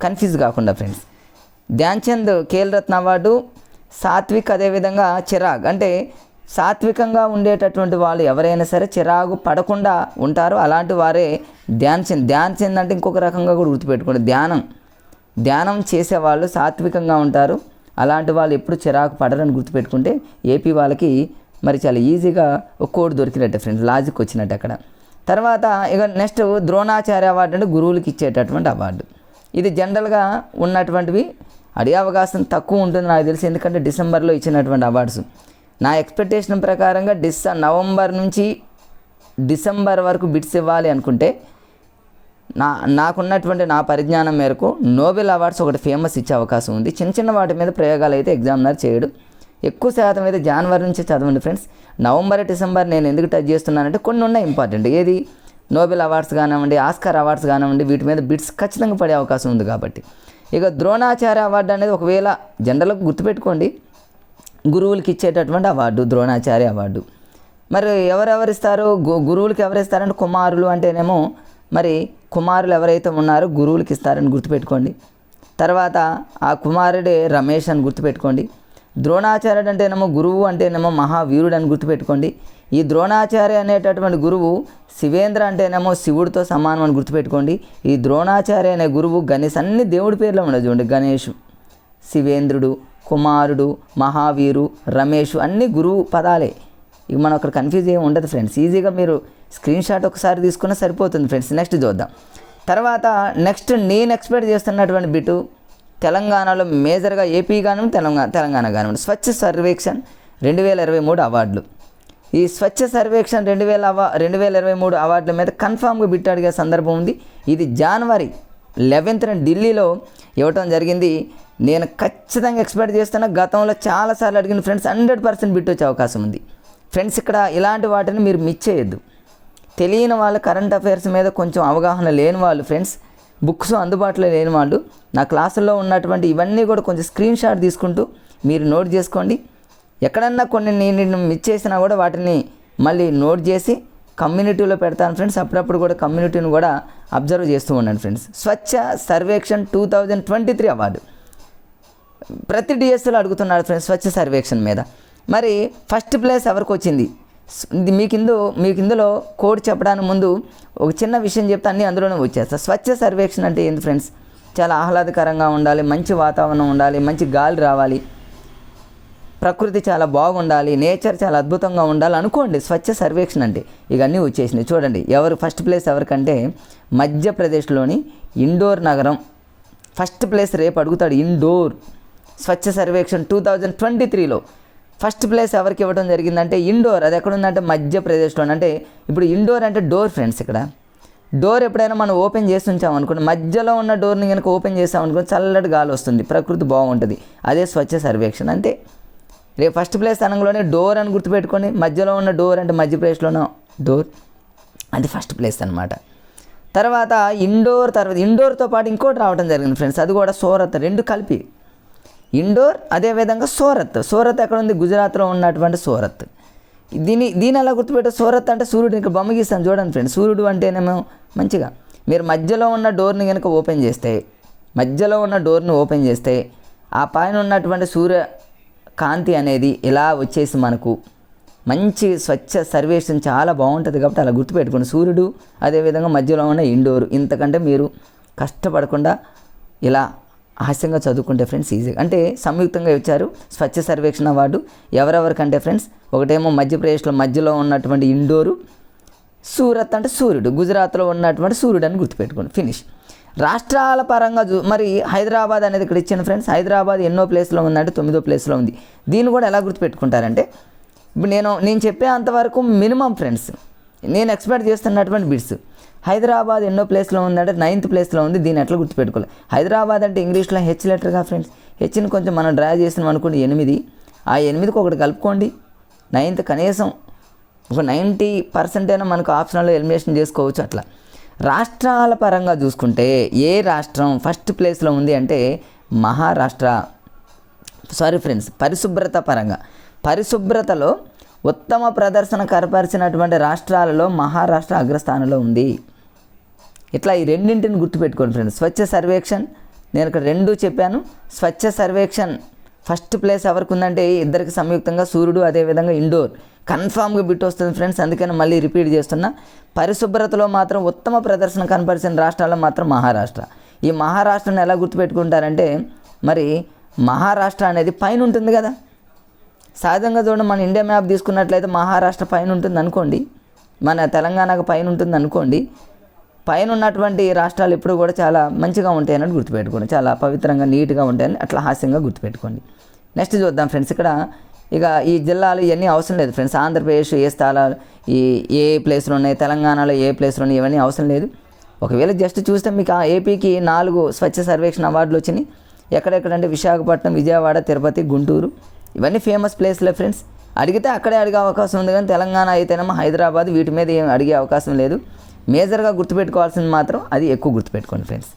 కన్ఫ్యూజ్ కాకుండా ఫ్రెండ్స్. ధ్యాన్ చంద్ ఖేల్ రత్న అవార్డు, సాత్విక్ అదేవిధంగా చిరాగ్. అంటే సాత్వికంగా ఉండేటటువంటి వాళ్ళు ఎవరైనా సరే చిరాగు పడకుండా ఉంటారు, అలాంటి వారే ధ్యాన్ చంద్ అంటే ఇంకొక రకంగా కూడా గుర్తుపెట్టుకోండి, ధ్యానం చేసేవాళ్ళు సాత్వికంగా ఉంటారు, అలాంటి వాళ్ళు ఎప్పుడు చిరాకు పడరని గుర్తుపెట్టుకుంటే ఏపీ వాళ్ళకి మరి చాలా ఈజీగా ఒక కోడ్ దొరికినట్టే ఫ్రెండ్స్, లాజిక్ వచ్చినట్టు అక్కడ. తర్వాత ఇక నెక్స్ట్ ద్రోణాచార్య అవార్డు అంటే గురువులకి ఇచ్చేటటువంటి అవార్డు. ఇది జనరల్గా ఉన్నటువంటివి అడిగే అవకాశం తక్కువ ఉంటుంది నాకు తెలిసి, ఎందుకంటే డిసెంబర్లో ఇచ్చినటువంటి అవార్డ్స్. నా ఎక్స్పెక్టేషన్ ప్రకారంగా నవంబర్ నుంచి డిసెంబర్ వరకు బిట్స్ ఇవ్వాలి అనుకుంటే నాకున్నటువంటి నా పరిజ్ఞానం మేరకు నోబెల్ అవార్డ్స్ ఒకటి ఫేమస్ ఇచ్చే అవకాశం ఉంది. చిన్న వాటి మీద ప్రయోగాలు అయితే ఎగ్జామినర్ చేయడు. ఎక్కువ శాతం అయితే జనవరి నుంచి చదవండి ఫ్రెండ్స్. నవంబర్ డిసెంబర్ నేను ఎందుకు టచ్ చేస్తున్నానంటే కొన్ని ఉన్నాయి ఇంపార్టెంట్, ఏది నోబెల్ అవార్డ్స్ కానివ్వండి, ఆస్కార్ అవార్డ్స్ కానివ్వండి, వీటి మీద బిట్స్ ఖచ్చితంగా పడే అవకాశం ఉంది కాబట్టి. ఇక ద్రోణాచార్య అవార్డు అనేది ఒకవేళ జనరల్గా గుర్తుపెట్టుకోండి, గురువులకి ఇచ్చేటటువంటి అవార్డు ద్రోణాచార్య అవార్డు. మరి ఎవరెవరిస్తారు? గురువులకి ఎవరిస్తారంటే కుమారులు అంటేనేమో మరి కుమారులు ఎవరైతే ఉన్నారో గురువులకి ఇస్తారని గుర్తుపెట్టుకోండి. తర్వాత ఆ కుమారుడే రమేష్ అని గుర్తుపెట్టుకోండి. ద్రోణాచార్యుడు అంటేనేమో గురువు అంటేనేమో మహావీరుడు అని గుర్తుపెట్టుకోండి. ఈ ద్రోణాచార్య అనేటటువంటి గురువు శివేంద్ర అంటేనేమో శివుడితో సమానం అని గుర్తుపెట్టుకోండి. ఈ ద్రోణాచార్య అనే గురువు గణేష్, అన్ని దేవుడి పేర్లో ఉండదు చూడండి, గణేష్, శివేంద్రుడు, కుమారుడు, మహావీరు, రమేష్ అన్నీ గురువు పదాలే. ఇవి మనం అక్కడ కన్ఫ్యూజ్ ఏమి ఉండదు ఫ్రెండ్స్, ఈజీగా మీరు స్క్రీన్ షాట్ ఒకసారి తీసుకున్నా సరిపోతుంది ఫ్రెండ్స్. నెక్స్ట్ చూద్దాం. తర్వాత నెక్స్ట్ నేను ఎక్స్పెక్ట్ చేస్తున్నటువంటి బిటు తెలంగాణలో మేజర్గా ఏపీ కానివ్వండి తెలంగాణ కానివ్వండి స్వచ్ఛ సర్వేక్షణ్ 2023 అవార్డులు. ఈ స్వచ్ఛ సర్వేక్షణ్ 2023 అవార్డుల మీద కన్ఫామ్గా బిట్ అడిగే సందర్భం ఉంది. ఇది జనవరి 11th ఢిల్లీలో ఇవ్వటం జరిగింది. నేను ఖచ్చితంగా ఎక్స్పెక్ట్ చేస్తున్నా, గతంలో చాలాసార్లు అడిగిన ఫ్రెండ్స్ 100% బిట్ వచ్చే అవకాశం ఉంది ఫ్రెండ్స్. ఇక్కడ ఇలాంటి వాటిని మీరు మిస్ చేయొద్దు. తెలియని వాళ్ళు, కరెంట్ అఫైర్స్ మీద కొంచెం అవగాహన లేని వాళ్ళు ఫ్రెండ్స్, బుక్స్ అందుబాటులో లేని వాళ్ళు, నా క్లాసుల్లో ఉన్నటువంటి ఇవన్నీ కూడా కొంచెం స్క్రీన్ షాట్ తీసుకుంటూ మీరు నోట్ చేసుకోండి. ఎక్కడన్నా కొన్ని నేను మిస్ చేసినా కూడా వాటిని మళ్ళీ నోట్ చేసి కమ్యూనిటీలో పెడతాను ఫ్రెండ్స్. అప్పుడప్పుడు కూడా కమ్యూనిటీని కూడా అబ్జర్వ్ చేస్తూ ఉండండి ఫ్రెండ్స్. స్వచ్ఛ సర్వేక్షణ్ 2023 అవార్డు ప్రతి డిఎస్లో అడుగుతున్నారు ఫ్రెండ్స్ స్వచ్ఛ సర్వేక్షణ్ మీద. మరి ఫస్ట్ ప్లేస్ ఎవరికి వచ్చింది? మీకు ఇందులో కోడ్ చెప్పడానికి ముందు ఒక చిన్న విషయం చెప్తే అన్నీ అందులోనే వచ్చేస్తా. స్వచ్ఛ సర్వేక్షణ్ అంటే ఏంటి ఫ్రెండ్స్? చాలా ఆహ్లాదకరంగా ఉండాలి, మంచి వాతావరణం ఉండాలి, మంచి గాలి రావాలి, ప్రకృతి చాలా బాగుండాలి, నేచర్ చాలా అద్భుతంగా ఉండాలి అనుకోండి. స్వచ్ఛ సర్వేక్షణ అంటే ఇవన్నీ వచ్చేసినాయి. చూడండి ఎవరు ఫస్ట్ ప్లేస్ ఎవరికంటే మధ్యప్రదేశ్లోని ఇండోర్ నగరం ఫస్ట్ ప్లేస్. రేపు అడుగుతాడు ఇండోర్ స్వచ్ఛ సర్వేక్షణ 2023లో ఫస్ట్ ప్లేస్ ఎవరికి ఇవ్వడం జరిగిందంటే ఇండోర్. అది ఎక్కడ ఉందంటే మధ్యప్రదేశ్లో. అంటే ఇప్పుడు ఇండోర్ అంటే డోర్ ఫ్రెండ్స్. ఇక్కడ డోర్ ఎప్పుడైనా మనం ఓపెన్ చేసి ఉంచామనుకోండి, మధ్యలో ఉన్న డోర్ని కనుక ఓపెన్ చేసామనుకోండి చల్లటి గాలి వస్తుంది, ప్రకృతి బాగుంటుంది. అదే స్వచ్ఛ సర్వేక్షణ అంటే. రేపు ఫస్ట్ ప్లేస్ అనగానే డోర్ అని గుర్తుపెట్టుకోండి. మధ్యలో ఉన్న డోర్ అంటే మధ్యప్రదేశ్లో ఉన్న డోర్, అది ఫస్ట్ ప్లేస్ అనమాట. తర్వాత ఇండోర్తో పాటు ఇంకోటి రావడం జరిగింది ఫ్రెండ్స్, అది కూడా సూరత్. రెండు కలిపి ఇండోర్, అదేవిధంగా సూరత్ ఎక్కడ ఉంది? గుజరాత్లో ఉన్నటువంటి సూరత్. దీని అలా గుర్తుపెట్టే సూరత్ అంటే సూర్యుడు. ఇక్కడ బొమ్మ గీస్తాను చూడండి ఫ్రెండ్స్. సూర్యుడు అంటేనేమో మంచిగా మీరు మధ్యలో ఉన్న డోర్ని కనుక ఓపెన్ చేస్తే ఆ పైన ఉన్నటువంటి సూర్య కాంతి అనేది ఇలా వచ్చేసి మనకు మంచి స్వచ్ఛ సర్వేక్షణ చాలా బాగుంటుంది. కాబట్టి అలా గుర్తుపెట్టుకోండి సూర్యుడు, అదేవిధంగా మధ్యలో ఉన్న ఇండోరు. ఇంతకంటే మీరు కష్టపడకుండా ఇలా హాస్యంగా చదువుకుంటే ఫ్రెండ్స్ ఈజీగా. అంటే సంయుక్తంగా ఇచ్చారు స్వచ్ఛ సర్వేక్షణ అవార్డు. ఎవరెవరికంటే ఫ్రెండ్స్, ఒకటేమో మధ్యప్రదేశ్లో మధ్యలో ఉన్నటువంటి ఇండోరు, సూరత్ అంటే సూర్యుడు, గుజరాత్లో ఉన్నటువంటి సూర్యుడు అని గుర్తుపెట్టుకోండి. ఫినిష్. రాష్ట్రాల పరంగా మరి హైదరాబాద్ అనేది ఇక్కడ ఇచ్చాను ఫ్రెండ్స్. హైదరాబాద్ ఎన్నో ప్లేస్లో ఉందంటే 9వ ప్లేస్లో ఉంది. దీన్ని కూడా ఎలా గుర్తుపెట్టుకుంటారంటే, ఇప్పుడు నేను చెప్పే అంతవరకు మినిమం ఫ్రెండ్స్, నేను ఎక్స్పెక్ట్ చేస్తున్నటువంటి బిట్స్. హైదరాబాద్ ఎన్నో ప్లేస్లో ఉందంటే 9th ప్లేస్లో ఉంది. దీన్ని ఎట్లా గుర్తుపెట్టుకోవాలి? హైదరాబాద్ అంటే ఇంగ్లీష్లో హెచ్ లెటర్గా ఫ్రెండ్స్. హెచ్ని కొంచెం మనం డ్రా చేసినాం అనుకోండి 8, ఆ 8కి ఒకటి కలుపుకోండి. 9th కనీసం ఒక 90% అయినా మనకు ఆప్షనల్లో ఎలిమినేషన్ చేసుకోవచ్చు. అట్లా రాష్ట్రాల పరంగా చూసుకుంటే ఏ రాష్ట్రం ఫస్ట్ ప్లేస్లో ఉంది అంటే మహారాష్ట్ర. సారీ ఫ్రెండ్స్, పరిశుభ్రతలో ఉత్తమ ప్రదర్శన కనపరిచినటువంటి రాష్ట్రాలలో మహారాష్ట్ర అగ్రస్థానంలో ఉంది. ఇట్లా ఈ రెండింటిని గుర్తుపెట్టుకోండి ఫ్రెండ్స్. స్వచ్ఛ సర్వేక్షణ్ నేను ఇక్కడ 2 చెప్పాను. స్వచ్ఛ సర్వేక్షణ్ ఫస్ట్ ప్లేస్ ఎవరికి ఉందంటే ఇద్దరికి సంయుక్తంగా సూర్యుడు, అదేవిధంగా ఇండోర్. కన్ఫామ్గా బిట్ వస్తుంది ఫ్రెండ్స్, అందుకని మళ్ళీ రిపీట్ చేస్తున్నా. పరిశుభ్రతలో మాత్రం ఉత్తమ ప్రదర్శన కనపరిచిన రాష్ట్రాల్లో మాత్రం మహారాష్ట్ర. ఈ మహారాష్ట్రను ఎలా గుర్తుపెట్టుకుంటారంటే, మరి మహారాష్ట్ర అనేది పైన ఉంటుంది కదా. సహజంగా చూడండి, మన ఇండియా మ్యాప్ తీసుకున్నట్లయితే మహారాష్ట్ర పైన ఉంటుంది అనుకోండి, మన తెలంగాణకు పైన ఉంటుంది అనుకోండి. పైన ఉన్నటువంటి రాష్ట్రాలు ఎప్పుడు కూడా చాలా మంచిగా ఉంటాయని గుర్తుపెట్టుకోండి, చాలా పవిత్రంగా నీట్గా ఉంటాయని అట్లా హాస్యంగా గుర్తుపెట్టుకోండి. నెక్స్ట్ చూద్దాం ఫ్రెండ్స్. ఇక్కడ ఇక ఈ జిల్లాలు ఇవన్నీ అవసరం లేదు ఫ్రెండ్స్. ఆంధ్రప్రదేశ్ ఏ స్థలాలు ఏ ప్లేస్లో ఉన్నాయి, తెలంగాణలో ఏ ప్లేస్లో ఉన్నాయి, ఇవన్నీ అవసరం లేదు. ఒకవేళ జస్ట్ చూస్తే మీకు ఆ ఏపీకి 4 స్వచ్ఛ సర్వేక్షణ అవార్డులు వచ్చినాయి. ఎక్కడెక్కడంటే విశాఖపట్నం, విజయవాడ, తిరుపతి, గుంటూరు. ఇవన్నీ ఫేమస్ ప్లేస్లే ఫ్రెండ్స్. అడిగితే అక్కడే అడిగే అవకాశం ఉంది, కానీ తెలంగాణ అయితేనేమో హైదరాబాద్, వీటి మీద ఏం అడిగే అవకాశం లేదు. మేజర్గా గుర్తుపెట్టుకోవాల్సింది మాత్రం అది ఎక్కువ గుర్తుపెట్టుకోండి ఫ్రెండ్స్.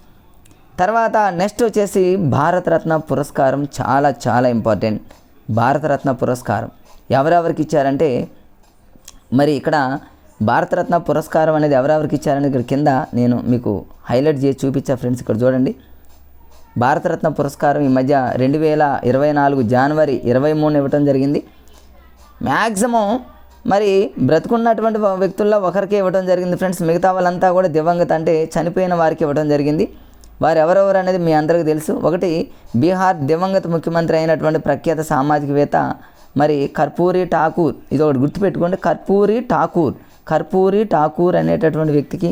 తర్వాత నెక్స్ట్ వచ్చేసి భారతరత్న పురస్కారం. చాలా చాలా ఇంపార్టెంట్. భారతరత్న పురస్కారం ఎవరెవరికి ఇచ్చారంటే, మరి ఇక్కడ భారతరత్న పురస్కారం అనేది ఎవరెవరికి ఇచ్చారని ఇక్కడ కింద నేను మీకు హైలైట్ చేసి చూపించా ఫ్రెండ్స్. ఇక్కడ చూడండి, భారతరత్న పురస్కారం ఈ మధ్య 2024 జనవరి 23 ఇవ్వటం జరిగింది. మ్యాక్సిమం మరి బ్రతుకున్నటువంటి వ్యక్తుల్లో ఒకరికి ఇవ్వడం జరిగింది ఫ్రెండ్స్. మిగతా వాళ్ళంతా కూడా దివంగత అంటే చనిపోయిన వారికి ఇవ్వడం జరిగింది. వారు ఎవరెవరు అనేది మీ అందరికీ తెలుసు. ఒకటి బీహార్ దివంగత ముఖ్యమంత్రి అయినటువంటి ప్రఖ్యాత సామాజికవేత్త మరి కర్పూరి ఠాకూర్. ఇది ఒకటి గుర్తుపెట్టుకోండి, కర్పూరి ఠాకూర్ అనేటటువంటి వ్యక్తికి.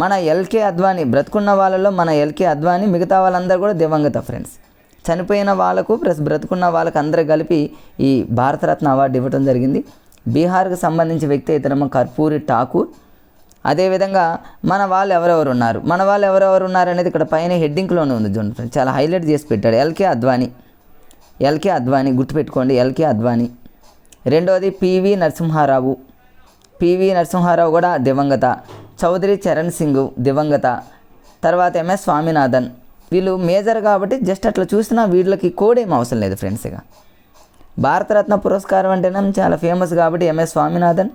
మన ఎల్కే అద్వానీ, బ్రతుకున్న వాళ్ళలో మన ఎల్కే అద్వానీ, మిగతా వాళ్ళందరూ కూడా దివంగత ఫ్రెండ్స్. చనిపోయిన వాళ్ళకు ప్లస్ బ్రతుకున్న వాళ్ళకు అందరూ కలిపి ఈ భారతరత్న అవార్డు ఇవ్వడం జరిగింది. బీహార్కి సంబంధించిన వ్యక్తి అయితేనేమో కర్పూరి ఠాకూర్. అదేవిధంగా మన వాళ్ళు ఎవరెవరు ఉన్నారు అనేది ఇక్కడ పైన హెడ్డింగ్లోనే ఉంది చూడండి ఫ్రెండ్స్, చాలా హైలైట్ చేసి పెట్టాడు. ఎల్కే అద్వానీ గుర్తుపెట్టుకోండి, ఎల్కే అద్వానీ. రెండవది పివి నరసింహారావు కూడా దివంగత. చౌదరి చరణ్ సింగ్ దివంగత. తర్వాత ఎంఎస్ స్వామినాథన్. వీళ్ళు మేజర్ కాబట్టి జస్ట్ అట్లా చూసినా వీళ్ళకి కోడ్ ఏం అవసరం లేదు ఫ్రెండ్స్. ఇక భారతరత్న పురస్కారం అంటేనే చాలా ఫేమస్ కాబట్టి ఎంఎస్ స్వామినాథన్,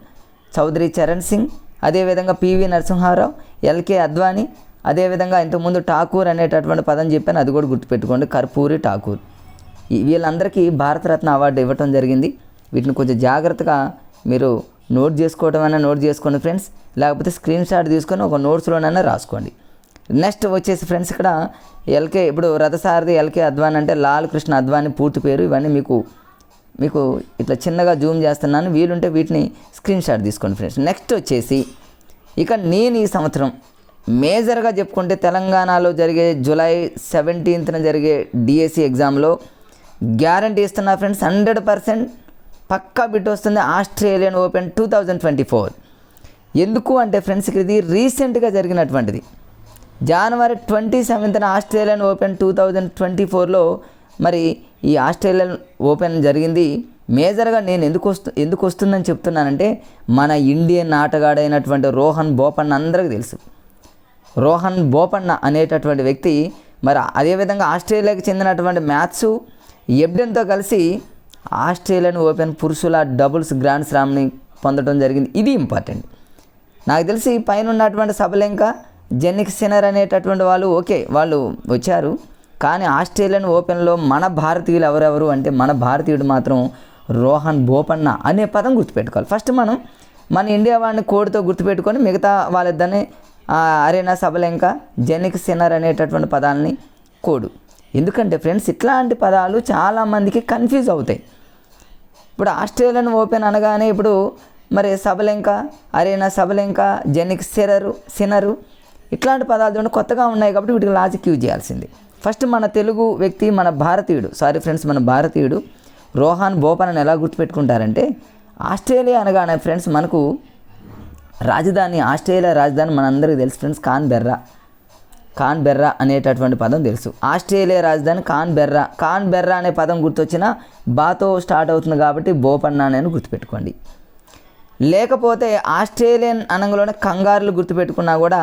చౌదరి చరణ్ సింగ్, అదేవిధంగా పివి నరసింహారావు, ఎల్కే అద్వానీ, అదేవిధంగా ఇంతకుముందు ఠాకూర్ అనేటటువంటి పదం చెప్పాను, అది కూడా గుర్తుపెట్టుకోండి, కర్పూరి ఠాకూర్. వీళ్ళందరికీ భారతరత్న అవార్డు ఇవ్వటం జరిగింది. వీటిని కొంచెం జాగ్రత్తగా మీరు నోట్ చేసుకోండి ఫ్రెండ్స్, లేకపోతే స్క్రీన్ షాట్ తీసుకొని ఒక నోట్స్లోనైనా రాసుకోండి. నెక్స్ట్ వచ్చేసి ఫ్రెండ్స్ ఇక్కడ ఇప్పుడు రథసారథి ఎల్కే అద్వానీ అంటే లాల్ కృష్ణ అద్వానీ పూర్తి పేరు. ఇవన్నీ మీకు మీకు ఇట్లా చిన్నగా జూమ్ చేస్తున్నాను, వీలుంటే వీటిని స్క్రీన్ షాట్ తీసుకోండి ఫ్రెండ్స్. నెక్స్ట్ వచ్చేసి ఇక నేను ఈ సంవత్సరం మేజర్గా చెప్పుకుంటే తెలంగాణలో జరిగే జూలై 17న జరిగే డిఎస్సి ఎగ్జామ్లో గ్యారంటీ ఇస్తున్నా ఫ్రెండ్స్, 100% పక్కా బిట్ వస్తుంది ఆస్ట్రేలియన్ ఓపెన్ 2024. ఎందుకు అంటే ఫ్రెండ్స్ ఇది రీసెంట్గా జరిగినటువంటిది. జనవరి 27న ఆస్ట్రేలియన్ ఓపెన్ 2024లో మరి ఈ ఆస్ట్రేలియన్ ఓపెన్ జరిగింది. మేజర్గా నేను ఎందుకు వస్తుందని చెప్తున్నానంటే మన ఇండియన్ ఆటగాడైనటువంటి రోహన్ బోపన్న అందరికీ తెలుసు. రోహన్ బోపన్న అనేటటువంటి వ్యక్తి మరి అదేవిధంగా ఆస్ట్రేలియాకి చెందినటువంటి మ్యాథ్స్ ఎబ్డెన్తో కలిసి ఆస్ట్రేలియన్ ఓపెన్ పురుషుల డబుల్స్ గ్రాండ్ స్లామ్ని పొందడం జరిగింది. ఇది ఇంపార్టెంట్. నాకు తెలిసి పైన ఉన్నటువంటి సబలెంక, జెన్నిక్ సిన్నర్ అనేటటువంటి వాళ్ళు వచ్చారు. కానీ ఆస్ట్రేలియన్ ఓపెన్లో మన భారతీయులు ఎవరెవరు అంటే మన భారతీయుడు మాత్రం రోహన్ బోపన్న అనే పదం గుర్తుపెట్టుకోవాలి. ఫస్ట్ మనం మన ఇండియా వాడిని కోడ్తో గుర్తుపెట్టుకొని మిగతా వాళ్ళిద్దరిని అరేనా సబలెంక, జెన్నిక్ సిన్నర్ అనేటటువంటి పదాలని కోడు. ఎందుకంటే ఫ్రెండ్స్ ఇట్లాంటి పదాలు చాలామందికి కన్ఫ్యూజ్ అవుతాయి. ఇప్పుడు ఆస్ట్రేలియన్ ఓపెన్ అనగానే ఇప్పుడు మరి సబలెంక, అరేనా సబలెంక, జెన్నిక్ సిన్నరు ఇట్లాంటి పదాలు చూడండి కొత్తగా ఉన్నాయి కాబట్టి వీటికి లాజిక్ యూజ్ చేయాల్సింది. ఫస్ట్ మన తెలుగు వ్యక్తి మన భారతీయుడు రోహన్ బోపన్నని ఎలా గుర్తుపెట్టుకుంటారంటే ఆస్ట్రేలియా అనగానే ఫ్రెండ్స్ మనకు ఆస్ట్రేలియా రాజధాని మనందరికీ తెలుసు ఫ్రెండ్స్, కాన్బెర్రా అనేటటువంటి పదం తెలుసు. ఆస్ట్రేలియా రాజధాని కాన్బెర్రా అనే పదం గుర్తొచ్చిన బాతో స్టార్ట్ అవుతుంది కాబట్టి బోపన్న అని గుర్తుపెట్టుకోండి. లేకపోతే ఆస్ట్రేలియన్ అనగానే కంగారులు గుర్తుపెట్టుకున్నా కూడా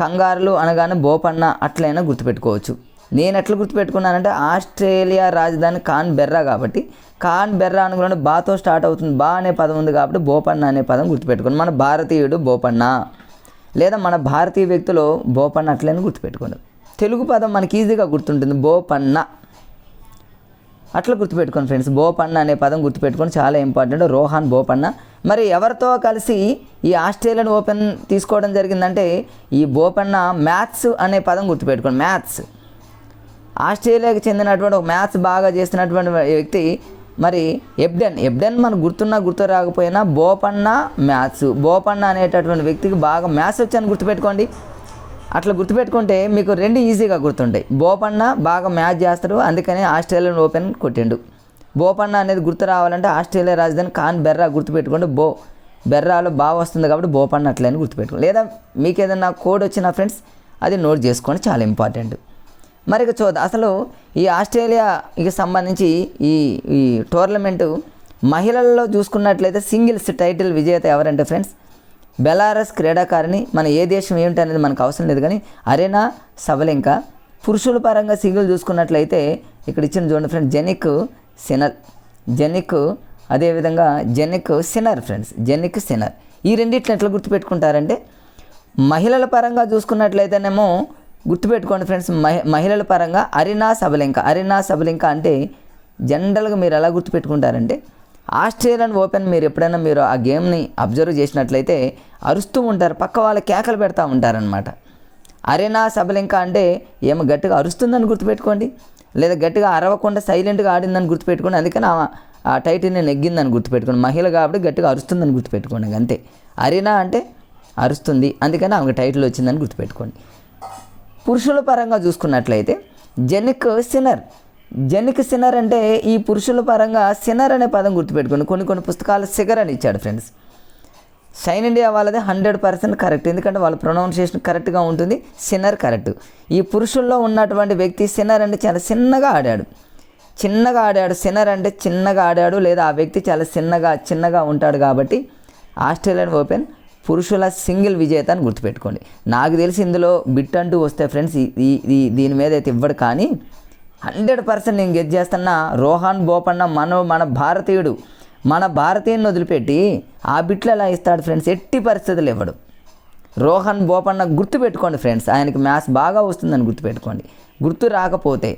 కంగారులు అనగానే బోపన్న అట్లయినా గుర్తుపెట్టుకోవచ్చు. నేను ఎట్లా గుర్తుపెట్టుకున్నానంటే ఆస్ట్రేలియా రాజధాని కాన్బెర్రా కాబట్టి కాన్బెర్రా అనగానే బాతో స్టార్ట్ అవుతుంది, బా అనే పదం ఉంది కాబట్టి బోపన్న అనే పదం గుర్తుపెట్టుకోండి. మన భారతీయుడు బోపన్న లేదా మన భారతీయ వ్యక్తులు బోపన్న అట్లయినా గుర్తుపెట్టుకోండి. తెలుగు పదం మనకి ఈజీగా గుర్తుంటుంది బోపన్న, అట్లా గుర్తుపెట్టుకోండి ఫ్రెండ్స్. బోపన్న అనే పదం గుర్తుపెట్టుకొని చాలా ఇంపార్టెంట్. రోహన్ బోపన్న మరి ఎవరితో కలిసి ఈ ఆస్ట్రేలియన్ ఓపెన్ తీసుకోవడం జరిగిందంటే ఈ బోపన్న మ్యాథ్స్ అనే పదం గుర్తుపెట్టుకోండి. మ్యాథ్స్ ఆస్ట్రేలియాకి చెందినటువంటి ఒక మ్యాథ్స్ బాగా చేస్తున్నటువంటి వ్యక్తి మరి ఎబ్డెన్ మనకు గుర్తు రాకపోయినా బోపన్న అనేటటువంటి వ్యక్తికి బాగా మ్యాథ్స్ వచ్చని గుర్తుపెట్టుకోండి. అట్లా గుర్తుపెట్టుకుంటే మీకు రెండు ఈజీగా గుర్తుంటాయి. బోపన్న బాగా మ్యాచ్ చేస్తాడు, అందుకని ఆస్ట్రేలియన్ ఓపెన్ కొట్టిండు. బోపన్న అనేది గుర్తు రావాలంటే ఆస్ట్రేలియా రాజధాని కాన్బెర్రా గుర్తుపెట్టుకోండి. బెర్రాలో బాగా వస్తుంది కాబట్టి బోపన్న అట్లని గుర్తుపెట్టుకోండి. లేదా మీకు ఏదైనా కోడ్ వచ్చినా ఫ్రెండ్స్ అది నోట్ చేసుకోండి, చాలా ఇంపార్టెంట్. మరి ఇక చూద్దాం అసలు ఈ ఆస్ట్రేలియాకి సంబంధించి ఈ టోర్నమెంటు మహిళల్లో చూసుకున్నట్లయితే సింగిల్స్ టైటిల్ విజేత ఎవరంటే ఫ్రెండ్స్ బెలారస్ క్రీడాకారిణి. మన ఏ దేశం ఏమిటి అనేది మనకు అవసరం లేదు కానీ అరేనా సబలెంక. పురుషుల పరంగా సింగిల్ చూసుకున్నట్లయితే ఇక్కడ ఇచ్చిన చూడండి ఫ్రెండ్స్ అదేవిధంగా జెన్నిక్ సిన్నర్ ఫ్రెండ్స్, జెన్నిక్ సిన్నర్. ఈ రెండిట్లు ఎట్లా గుర్తుపెట్టుకుంటారంటే మహిళల పరంగా చూసుకున్నట్లయితేనేమో గుర్తుపెట్టుకోండి ఫ్రెండ్స్, మహిళల పరంగా అరేనా సబలెంక అంటే జనరల్గా మీరు ఎలా గుర్తుపెట్టుకుంటారంటే ఆస్ట్రేలియన్ ఓపెన్ మీరు ఎప్పుడైనా ఆ గేమ్ని అబ్జర్వ్ చేసినట్లయితే అరుస్తూ ఉంటారు, పక్క వాళ్ళ కేకలు పెడతా ఉంటారనమాట. అరేనా సబలెంక అంటే ఏమో గట్టిగా అరుస్తుందని గుర్తుపెట్టుకోండి, లేదా గట్టిగా అరవకుండా సైలెంట్గా ఆడిందని గుర్తుపెట్టుకోండి. అందుకని ఆ టైటిల్ని నెగ్గిందని గుర్తుపెట్టుకోండి. మహిళ కాబట్టి గట్టిగా అరుస్తుందని గుర్తుపెట్టుకోండి అంతే. అరేనా అంటే అరుస్తుంది, అందుకని ఆమెకు టైటిల్ వచ్చిందని గుర్తుపెట్టుకోండి. పురుషుల పరంగా చూసుకున్నట్లయితే జెన్నిక్ సిన్నర్ అంటే ఈ పురుషుల పరంగా సిన్నర్ అనే పదం గుర్తుపెట్టుకోండి. కొన్ని పుస్తకాలు సిగర్ అని ఇచ్చాడు ఫ్రెండ్స్. షైన్ ఇండియా వాళ్ళది 100% కరెక్ట్, ఎందుకంటే వాళ్ళ ప్రొనౌన్సియేషన్ కరెక్ట్గా ఉంటుంది. Sinner correct. ఈ పురుషుల్లో ఉన్నటువంటి వ్యక్తి సిన్నర్ అంటే చాలా చిన్నగా ఆడాడు. సిన్నర్ అంటే చిన్నగా ఆడాడు, లేదా ఆ వ్యక్తి చాలా చిన్నగా ఉంటాడు కాబట్టి ఆస్ట్రేలియన్ ఓపెన్ పురుషుల సింగిల్ విజేత అని గుర్తుపెట్టుకోండి. నాకు తెలిసి ఇందులో బిట్ అంటూ వస్తే ఫ్రెండ్స్ దీని మీద అయితే ఇవ్వడు, కానీ 100% నేను గెస్ చేస్తున్నా రోహన్ బోపన్న మన భారతీయుని వదిలిపెట్టి ఆ బిట్లు ఎలా ఇస్తాడు ఫ్రెండ్స్, ఎట్టి పరిస్థితులు ఇవ్వడు. రోహన్ బోపన్న గుర్తుపెట్టుకోండి ఫ్రెండ్స్, ఆయనకి మ్యాథ్స్ బాగా వస్తుందని గుర్తుపెట్టుకోండి. గుర్తు రాకపోతే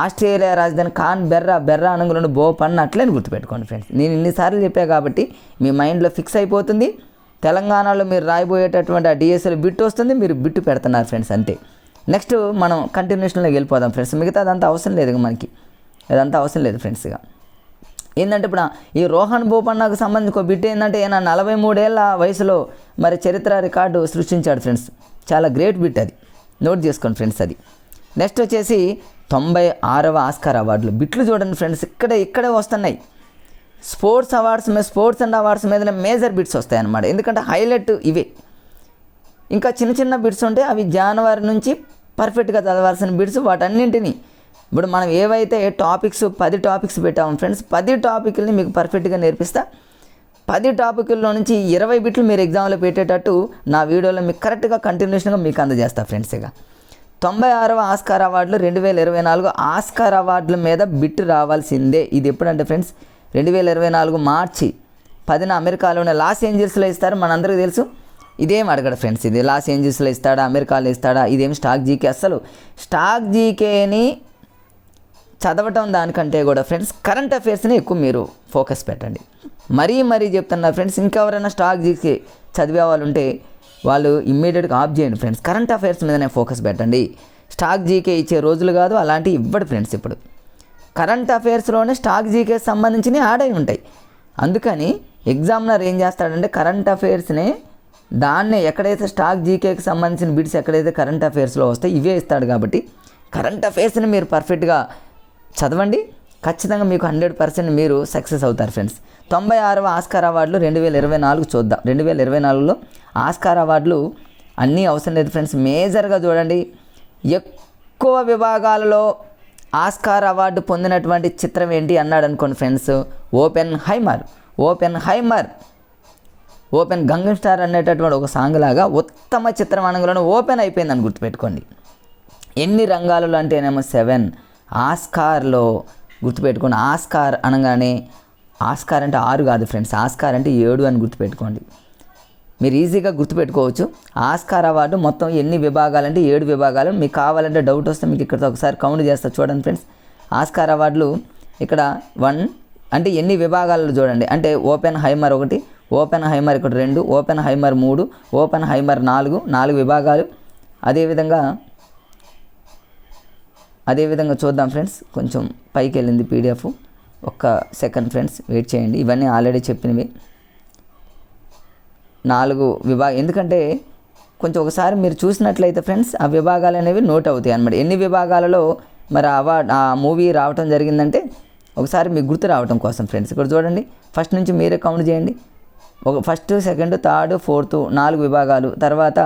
ఆస్ట్రేలియా రాజధాని బెర్రా అనగానే బోపన్న అట్లని గుర్తుపెట్టుకోండి ఫ్రెండ్స్. నేను ఇన్నిసార్లు చెప్పా కాబట్టి మీ మైండ్లో ఫిక్స్ అయిపోతుంది. తెలంగాణలో మీరు రాయబోయేటటువంటి ఆ డిఎస్ఎల్ బిట్ వస్తుంది, మీరు బిట్టు పెడుతున్నారు ఫ్రెండ్స్ అంతే. నెక్స్ట్ మనం కంటిన్యూషన్లోకి వెళ్ళిపోదాం ఫ్రెండ్స్. మిగతా అదంతా అవసరం లేదు మనకి, అదంతా అవసరం లేదు ఫ్రెండ్స్గా. ఏంటంటే ఇప్పుడు ఈ రోహన్ బోపన్నకు సంబంధించి ఒక బిట్ ఏంటంటే ఈయన 43 ఏళ్ళ వయసులో మరి చరిత్ర రికార్డు సృష్టించాడు ఫ్రెండ్స్. చాలా గ్రేట్ బిట్, అది నోట్ చేసుకోండి ఫ్రెండ్స్. అది నెక్స్ట్ వచ్చేసి 96వ ఆస్కార్ అవార్డులు. బిట్లు చూడండి ఫ్రెండ్స్, ఇక్కడే వస్తున్నాయి. స్పోర్ట్స్ అండ్ అవార్డ్స్ మీద మేజర్ బిట్స్ వస్తాయి అన్నమాట. ఎందుకంటే హైలైట్ ఇవే. ఇంకా చిన్న బిట్స్ ఉంటాయి, అవి జనవరి నుంచి పర్ఫెక్ట్గా చదవాల్సిన బిట్స్. వాటన్నింటినీ ఇప్పుడు మనం ఏవైతే 10 టాపిక్స్ పెట్టాము ఫ్రెండ్స్, 10 టాపిక్ని మీకు పర్ఫెక్ట్గా నేర్పిస్తా. 10 టాపిక్ల్లో నుంచి 20 బిట్లు మీరు ఎగ్జామ్లో పెట్టేటట్టు నా వీడియోలో మీకు కరెక్ట్గా కంటిన్యూషన్గా మీకు అందజేస్తా ఫ్రెండ్స్. ఇక 96వ ఆస్కార్ అవార్డులు 2024 ఆస్కార్ అవార్డుల మీద బిట్ రావాల్సిందే. ఇది ఎప్పుడంటే ఫ్రెండ్స్ 2024 మార్చి 10న అమెరికాలోనే లాస్ ఏంజల్స్లో ఇస్తారు. మనందరికీ తెలుసు. ఇదేం అడగడు ఫ్రెండ్స్, ఇది లాస్ ఏంజల్స్లో ఇస్తాడా, అమెరికాలో ఇస్తాడా, ఇదేం స్టాక్ జీకే. అసలు స్టాక్ జీకేని చదవటం దానికంటే కూడా ఫ్రెండ్స్ కరెంట్ అఫైర్స్ని ఎక్కువ మీరు ఫోకస్ పెట్టండి. మరీ చెప్తున్నా ఫ్రెండ్స్, ఇంకెవరైనా స్టాక్ జీకే చదివే వాళ్ళు ఉంటే వాళ్ళు ఇమ్మీడియట్గా ఆఫ్ చేయండి ఫ్రెండ్స్. కరెంట్ అఫైర్స్ మీదనే ఫోకస్ పెట్టండి. స్టాక్ జీకే ఇచ్చే రోజులు కాదు, అలాంటివి ఇవ్వడు ఫ్రెండ్స్. ఇప్పుడు కరెంట్ అఫైర్స్లోనే స్టాక్ జీకే సంబంధించినవి యాడ్ అయి ఉంటాయి. అందుకని ఎగ్జామినర్ ఏం చేస్తాడంటే కరెంట్ అఫైర్స్ని దాన్నే ఎక్కడైతే స్టాక్ జీకేకి సంబంధించిన బిట్స్ ఎక్కడైతే కరెంట్ అఫైర్స్లో వస్తాయి ఇవే ఇస్తాడు. కాబట్టి కరెంట్ అఫైర్స్ని మీరు పర్ఫెక్ట్గా చదవండి, ఖచ్చితంగా మీకు 100% మీరు సక్సెస్ అవుతారు ఫ్రెండ్స్. 96వ ఆస్కార్ అవార్డులు 2024 చూద్దాం. 2024లో ఆస్కార్ అవార్డులు అన్నీ అవసరం లేదు ఫ్రెండ్స్. మేజర్గా చూడండి, ఎక్కువ విభాగాలలో ఆస్కార్ అవార్డు పొందినటువంటి చిత్రం ఏంటి అన్నాడు అనుకోండి ఫ్రెండ్స్, ఓపెన్ గంగన్ స్టార్ అనేటటువంటి ఒక సాంగ్ లాగా ఉత్తమ చిత్రం అనగానే ఓపెన్ అయిపోయిందని గుర్తుపెట్టుకోండి. ఎన్ని రంగాలలో అంటేనేమో 7 ఆస్కార్లో గుర్తుపెట్టుకోండి. ఆస్కార్ అనగానే ఆస్కార్ అంటే 6 కాదు ఫ్రెండ్స్, ఆస్కార్ అంటే 7 అని గుర్తుపెట్టుకోండి. మీరు ఈజీగా గుర్తుపెట్టుకోవచ్చు. ఆస్కార్ అవార్డు మొత్తం ఎన్ని విభాగాలంటే 7 విభాగాలు. మీకు కావాలంటే డౌట్ వస్తే మీకు ఇక్కడ ఒకసారి కౌంట్ చేస్తా చూడండి ఫ్రెండ్స్. ఆస్కార్ అవార్డులు ఇక్కడ 1 అంటే ఎన్ని విభాగాలలో చూడండి. అంటే ఓపెన్ హైమర్ 1, ఓపెన్ హైమర్ ఇక్కడ 2, ఓపెన్ హైమర్ 3, ఓపెన్ హైమర్ 4 విభాగాలు. అదేవిధంగా చూద్దాం ఫ్రెండ్స్. కొంచెం పైకి వెళ్ళింది పీడిఎఫ్, ఒక్క సెకండ్ ఫ్రెండ్స్ వెయిట్ చేయండి. ఇవన్నీ ఆల్రెడీ చెప్పినవి 4 విభాగం. ఎందుకంటే కొంచెం ఒకసారి మీరు చూసినట్లయితే ఫ్రెండ్స్ ఆ విభాగాలు అనేవి నోట్ అవుతాయి అన్నమాట. ఎన్ని విభాగాలలో మరి ఆ మూవీ రావటం జరిగిందంటే ఒకసారి మీకు గుర్తు రావటం కోసం ఫ్రెండ్స్. ఇక్కడ చూడండి, ఫస్ట్ నుంచి మీరే కౌంట్ చేయండి. ఫస్ట్, సెకండ్, థర్డ్, ఫోర్త్ 4 విభాగాలు, తర్వాత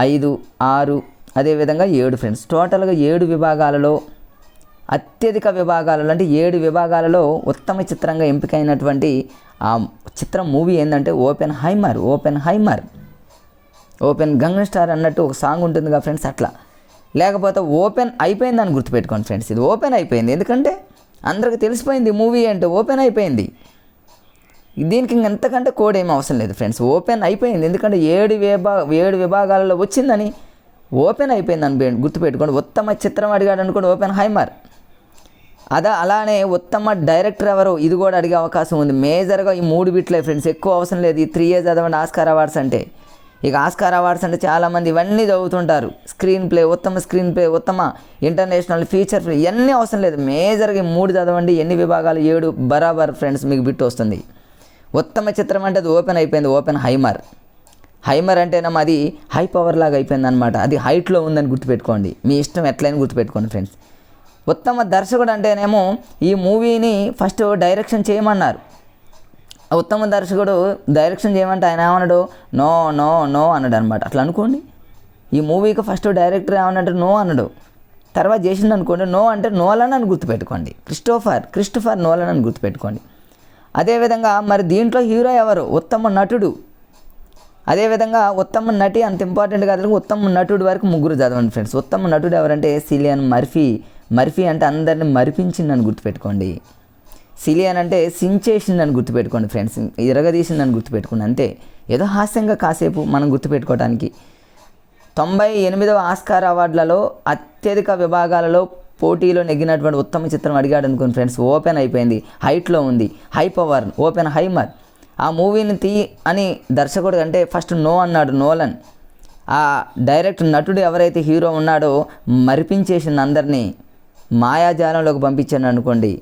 5, 6, అదేవిధంగా 7 ఫ్రెండ్స్. టోటల్గా 7 విభాగాలలో అత్యధిక విభాగాలలో అంటే 7 విభాగాలలో ఉత్తమ చిత్రంగా ఎంపికైనటువంటి ఆ చిత్రం మూవీ ఏంటంటే ఓపెన్ గంగన్ స్టార్ అన్నట్టు ఒక సాంగ్ ఉంటుంది కదా ఫ్రెండ్స్. అట్లా లేకపోతే ఓపెన్ అయిపోయిందని గుర్తుపెట్టుకోండి ఫ్రెండ్స్. ఇది ఓపెన్ అయిపోయింది ఎందుకంటే అందరికి తెలిసిపోయింది మూవీ అంటే ఓపెన్ అయిపోయింది. దీనికి ఇంకెంతకంటే కోడ్ ఏమీ అవసరం లేదు ఫ్రెండ్స్. ఓపెన్ అయిపోయింది ఎందుకంటే 7 విభాగాలలో వచ్చిందని ఓపెన్ అయిపోయిందని గుర్తుపెట్టుకోండి. ఉత్తమ చిత్రం అడిగాడు అనుకోండి ఓపెన్ హైమర్. అలానే ఉత్తమ డైరెక్టర్ ఎవరు ఇది కూడా అడిగే అవకాశం ఉంది. మేజర్గా ఈ 3 బిట్లే ఫ్రెండ్స్, ఎక్కువ అవసరం లేదు. ఈ 3 ఇయర్స్ చదవండి ఆస్కార్ అవార్డ్స్ అంటే. ఇక ఆస్కార్ అవార్డ్స్ అంటే చాలామంది ఇవన్నీ చదువుతుంటారు. స్క్రీన్ ప్లే, ఉత్తమ ఇంటర్నేషనల్ ఫీచర్ ఫిల్మ్, ఇవన్నీ అవసరం లేదు. మేజర్గా ఈ 3 చదవండి. ఎన్ని విభాగాలు 7 బరాబర్ ఫ్రెండ్స్ మీకు బిట్ వస్తుంది. ఉత్తమ చిత్రం అంటే అది ఓపెన్ అయిపోయింది, ఓపెన్ హైమర్ అంటేనేమో అది హై పవర్ లాగా అయిపోయింది అనమాట. అది హైట్లో ఉందని గుర్తుపెట్టుకోండి. మీ ఇష్టం ఎట్లయినా గుర్తుపెట్టుకోండి ఫ్రెండ్స్. ఉత్తమ దర్శకుడు అంటేనేమో ఈ మూవీని ఫస్ట్ డైరెక్షన్ చేయమన్నారు. ఉత్తమ దర్శకుడు డైరెక్షన్ చేయమంటే ఆయన ఏమన్నాడు, నో అన్నాడు అనమాట. అట్లా అనుకోండి. ఈ మూవీకి ఫస్ట్ డైరెక్టర్ ఏమన్నాడు, నో అన్నాడు. తర్వాత చేసింది అనుకోండి, నో అంటే నోలన్ అని గుర్తుపెట్టుకోండి. క్రిస్టోఫర్ నోలన్ అని గుర్తుపెట్టుకోండి. అదేవిధంగా మరి దీంట్లో హీరో ఎవరు, ఉత్తమ నటుడు. అదేవిధంగా ఉత్తమ నటి అంత ఇంపార్టెంట్ కాదు, ఉత్తమ నటుడు వరకు 3 చదవండి ఫ్రెండ్స్. ఉత్తమ నటుడు ఎవరంటే సిలియన్ మర్ఫీ అంటే అందరిని మరిపించిందని గుర్తుపెట్టుకోండి. సిలియన్ అంటే సించేసిందని గుర్తుపెట్టుకోండి ఫ్రెండ్స్. ఇరగదీసిందని గుర్తుపెట్టుకోండి. అంతే, ఏదో హాస్యంగా కాసేపు మనం గుర్తుపెట్టుకోవడానికి. 98వ ఆస్కార్ అవార్డులలో అత్యధిక విభాగాలలో పోటీలో నెగ్గినటువంటి ఉత్తమ చిత్రం అడిగాడు అనుకోండి ఫ్రెండ్స్, ఓపెన్ అయిపోయింది, హైట్లో ఉంది, హై పవర్, ఓపెన్ హైమర్. ఆ మూవీని అని దర్శకుడు అంటే ఫస్ట్ నో అన్నాడు నోలన్. ఆ డైరెక్టర్ నటుడు ఎవరైతే హీరో ఉన్నాడో మరిపించేసింది అందరినీ, మాయాజాలంలోకి పంపించాను అనుకోండి.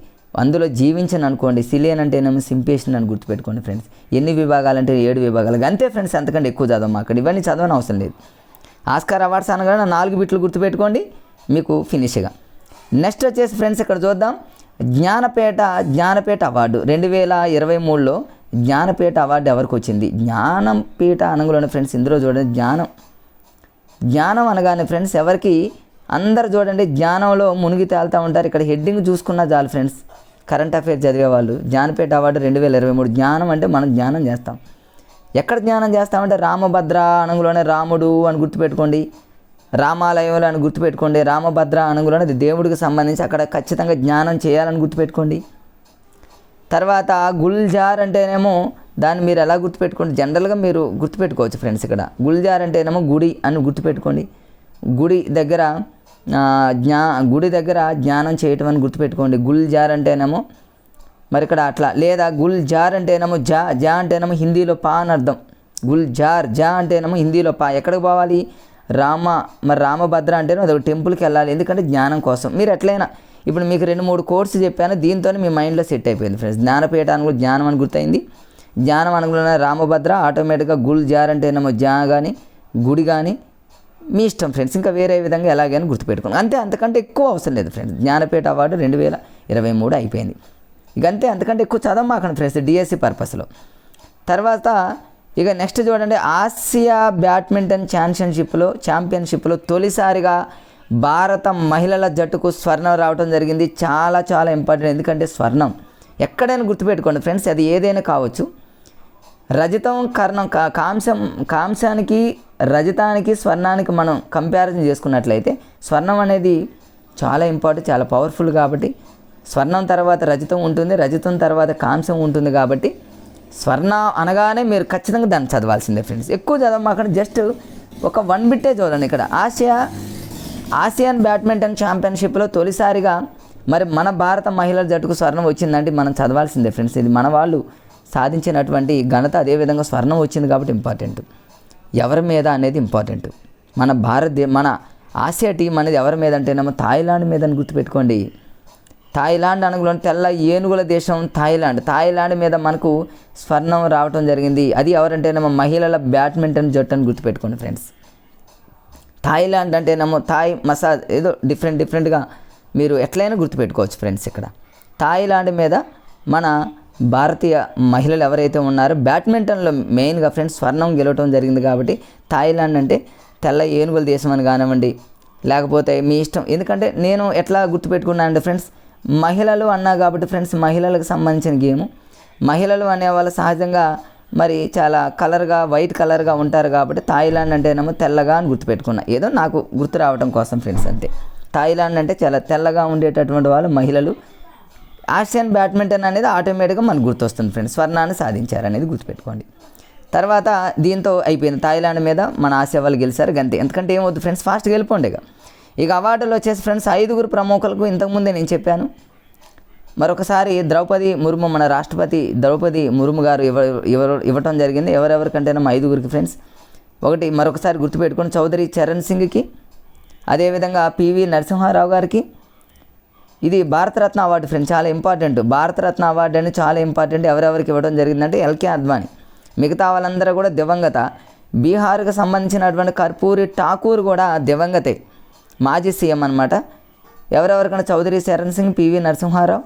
అందులో జీవించను అనుకోండి. సిలియన్ అంటేనేమో సింపేషన్ అని గుర్తుపెట్టుకోండి ఫ్రెండ్స్. ఎన్ని విభాగాలు అంటే 7 విభాగాలు, అంతే ఫ్రెండ్స్. అంతకంటే ఎక్కువ చదవం అక్కడ, ఇవన్నీ చదవని అవసరం లేదు. ఆస్కార్ అవార్డ్స్ అనగానే 4 బిట్లు గుర్తుపెట్టుకోండి, మీకు ఫినిష్గా. నెక్స్ట్ వచ్చేసి ఫ్రెండ్స్ ఇక్కడ చూద్దాం. జ్ఞానపేట అవార్డు 2023లో జ్ఞానపేట అవార్డు ఎవరికి వచ్చింది? జ్ఞానంపేట అనగానే ఫ్రెండ్స్ ఇందులో చూడండి, జ్ఞానం అనగానే ఫ్రెండ్స్ ఎవరికి, అందరు చూడండి జ్ఞానంలో మునిగి తేలుతూ ఉంటారు. ఇక్కడ హెడ్డింగ్ చూసుకున్నా చాలు ఫ్రెండ్స్, కరెంట్ అఫైర్స్ చదివే వాళ్ళు. జ్ఞానపేట అవార్డు 2023. జ్ఞానం అంటే మనం జ్ఞానం చేస్తాం. ఎక్కడ జ్ఞానం చేస్తామంటే రామభద్ర అనగులోనే రాముడు అని గుర్తుపెట్టుకోండి, రామాలయంలో అని గుర్తుపెట్టుకోండి. రామభద్ర అనగులోనే అది దేవుడికి సంబంధించి, అక్కడ ఖచ్చితంగా జ్ఞానం చేయాలని గుర్తుపెట్టుకోండి. తర్వాత గుల్జార్ అంటేనేమో దాన్ని మీరు ఎలా గుర్తుపెట్టుకోండి, జనరల్గా మీరు గుర్తుపెట్టుకోవచ్చు ఫ్రెండ్స్. ఇక్కడ గుల్జార్ అంటేనేమో గుడి అని గుర్తుపెట్టుకోండి. గుడి దగ్గర జ్ఞానం చేయటం అని గుర్తుపెట్టుకోండి. గుల్జార్ అంటేనేమో మరి ఇక్కడ అట్లా, లేదా గుల్జార్ అంటేనేమో జా అంటేనేమో హిందీలో పా అని అర్థం. గుల్జార్ జా అంటేనేమో హిందీలో పా. ఎక్కడికి పోవాలి? మరి రామభద్ర అంటేనే అది ఒక టెంపుల్కి వెళ్ళాలి, ఎందుకంటే జ్ఞానం కోసం. మీరు ఎట్లయినా ఇప్పుడు మీకు 2-3 కోర్సు చెప్పాను, దీంతోనే మీ మైండ్లో సెట్ అయిపోయింది ఫ్రెండ్స్. జ్ఞానపేట అనుకో జ్ఞానం అని గుర్తయింది. జ్ఞానం అనుకున్న రామభద్ర, ఆటోమేటిక్గా గుల్జార్ అంటేనేమో జా కానీ గుడి కానీ మీ ఇష్టం ఫ్రెండ్స్. ఇంకా వేరే విధంగా ఎలాగైనా గుర్తుపెట్టుకోండి, అంతే. అంతకంటే ఎక్కువ అవసరం లేదు ఫ్రెండ్స్. జ్ఞానపేట అవార్డు 2023 అయిపోయింది. ఇక అంతే, అంతకంటే ఎక్కువ చదవమాకండి ఫ్రెండ్స్ డిఎస్సి పర్పస్లో. తర్వాత ఇక నెక్స్ట్ చూడండి, ఆసియా బ్యాడ్మింటన్ ఛాంపియన్షిప్లో తొలిసారిగా భారత మహిళల జట్టుకు స్వర్ణం రావడం జరిగింది. చాలా చాలా ఇంపార్టెంట్, ఎందుకంటే స్వర్ణం ఎక్కడైనా గుర్తుపెట్టుకోండి ఫ్రెండ్స్, అది ఏదైనా కావచ్చు. రజతం కాంశానికి రజతానికి స్వర్ణానికి మనం కంపారిజన్ చేసుకున్నట్లయితే స్వర్ణం అనేది చాలా ఇంపార్టెంట్, చాలా పవర్ఫుల్. కాబట్టి స్వర్ణం తర్వాత రజతం ఉంటుంది, రజతం తర్వాత కాంస్యం ఉంటుంది. కాబట్టి స్వర్ణ అనగానే మీరు ఖచ్చితంగా దాన్ని చదవాల్సిందే ఫ్రెండ్స్. ఎక్కువ చదవమాకండి, జస్ట్ ఒక 1 బిట్టే చూడండి. ఇక్కడ ఆసియన్ బ్యాడ్మింటన్ ఛాంపియన్షిప్లో తొలిసారిగా మరి మన భారత మహిళల జట్టుకు స్వర్ణం వచ్చిందంటే మనం చదవాల్సిందే ఫ్రెండ్స్. ఇది మన వాళ్ళు సాధించినటువంటి ఘనత, అదేవిధంగా స్వర్ణం వచ్చింది కాబట్టి ఇంపార్టెంట్. ఎవరి మీద అనేది ఇంపార్టెంట్. మన ఆసియా టీం అనేది ఎవరి మీద అంటేనేమో థాయిలాండ్ మీద అని గుర్తుపెట్టుకోండి. థాయిలాండ్ అనగానే తెల్ల ఏనుగుల దేశం థాయిలాండ్ మీద మనకు స్వర్ణం రావటం జరిగింది. అది ఎవరంటేనేమో మహిళల బ్యాడ్మింటన్ జట్టు అని గుర్తుపెట్టుకోండి ఫ్రెండ్స్. థాయిలాండ్ అంటేనేమో థాయ్ మసాజ్, ఏదో డిఫరెంట్గా మీరు ఎట్లయినా గుర్తుపెట్టుకోవచ్చు ఫ్రెండ్స్. ఇక్కడ థాయిలాండ్ మీద మన భారతీయ మహిళలు ఎవరైతే ఉన్నారో బ్యాడ్మింటన్లో మెయిన్గా ఫ్రెండ్స్ స్వర్ణం గెలవటం జరిగింది. కాబట్టి థాయిలాండ్ అంటే తెల్ల ఏనుగుల దేశం అని కానివ్వండి, లేకపోతే మీ ఇష్టం. ఎందుకంటే నేను ఎట్లా గుర్తుపెట్టుకున్నాను అంటే ఫ్రెండ్స్, మహిళలు అన్నా కాబట్టి ఫ్రెండ్స్, మహిళలకు సంబంధించిన గేము. మహిళలు అనేవాళ్ళు సహజంగా మరి చాలా వైట్ కలర్గా ఉంటారు. కాబట్టి థాయిలాండ్ అంటేనేమో తెల్లగా అని గుర్తుపెట్టుకున్నా, ఏదో నాకు గుర్తు రావడం కోసం ఫ్రెండ్స్, అంతే. థాయిలాండ్ అంటే చాలా తెల్లగా ఉండేటటువంటి వాళ్ళు మహిళలు. ఆసియన్ బ్యాడ్మింటన్ అనేది ఆటోమేటిక్గా మనకు గుర్తొస్తుంది ఫ్రెండ్స్, స్వర్ణాన్ని సాధించారనేది గుర్తుపెట్టుకోండి. తర్వాత దీంతో అయిపోయింది, థాయిలాండ్ మీద మన ఆసియా వాళ్ళు గెలిచారు గంతే. ఎందుకంటే ఏమవుతుంది ఫ్రెండ్స్, ఫాస్ట్గా వెళ్ళిపోండి. ఇక అవార్డులు వచ్చేసి ఫ్రెండ్స్ 5 ప్రముఖులకు ఇంతకుముందే నేను చెప్పాను. మరొకసారి ద్రౌపది ముర్ము, మన రాష్ట్రపతి ద్రౌపది ముర్ము గారు ఇవ్వటం జరిగింది. ఎవరెవరికంటేనేమో 5 ఫ్రెండ్స్. ఒకటి మరొకసారి గుర్తుపెట్టుకోండి, చౌదరి చరణ్ సింగ్కి, అదేవిధంగా పివి నరసింహారావు గారికి. ఇది భారతరత్న అవార్డు ఫ్రెండ్స్, చాలా ఇంపార్టెంట్. భారతరత్న అవార్డు అని చాలా ఇంపార్టెంట్. ఎవరెవరికి ఇవ్వడం జరిగిందంటే ఎల్కే అద్వానీ. మిగతా వాళ్ళందరూ కూడా దివంగత. బీహార్కి సంబంధించినటువంటి కర్పూరి ఠాకూర్ కూడా దివంగతే, మాజీ సీఎం అనమాట. ఎవరెవరికైనా చౌదరి చరణ్ సింగ్, పివి నరసింహారావు,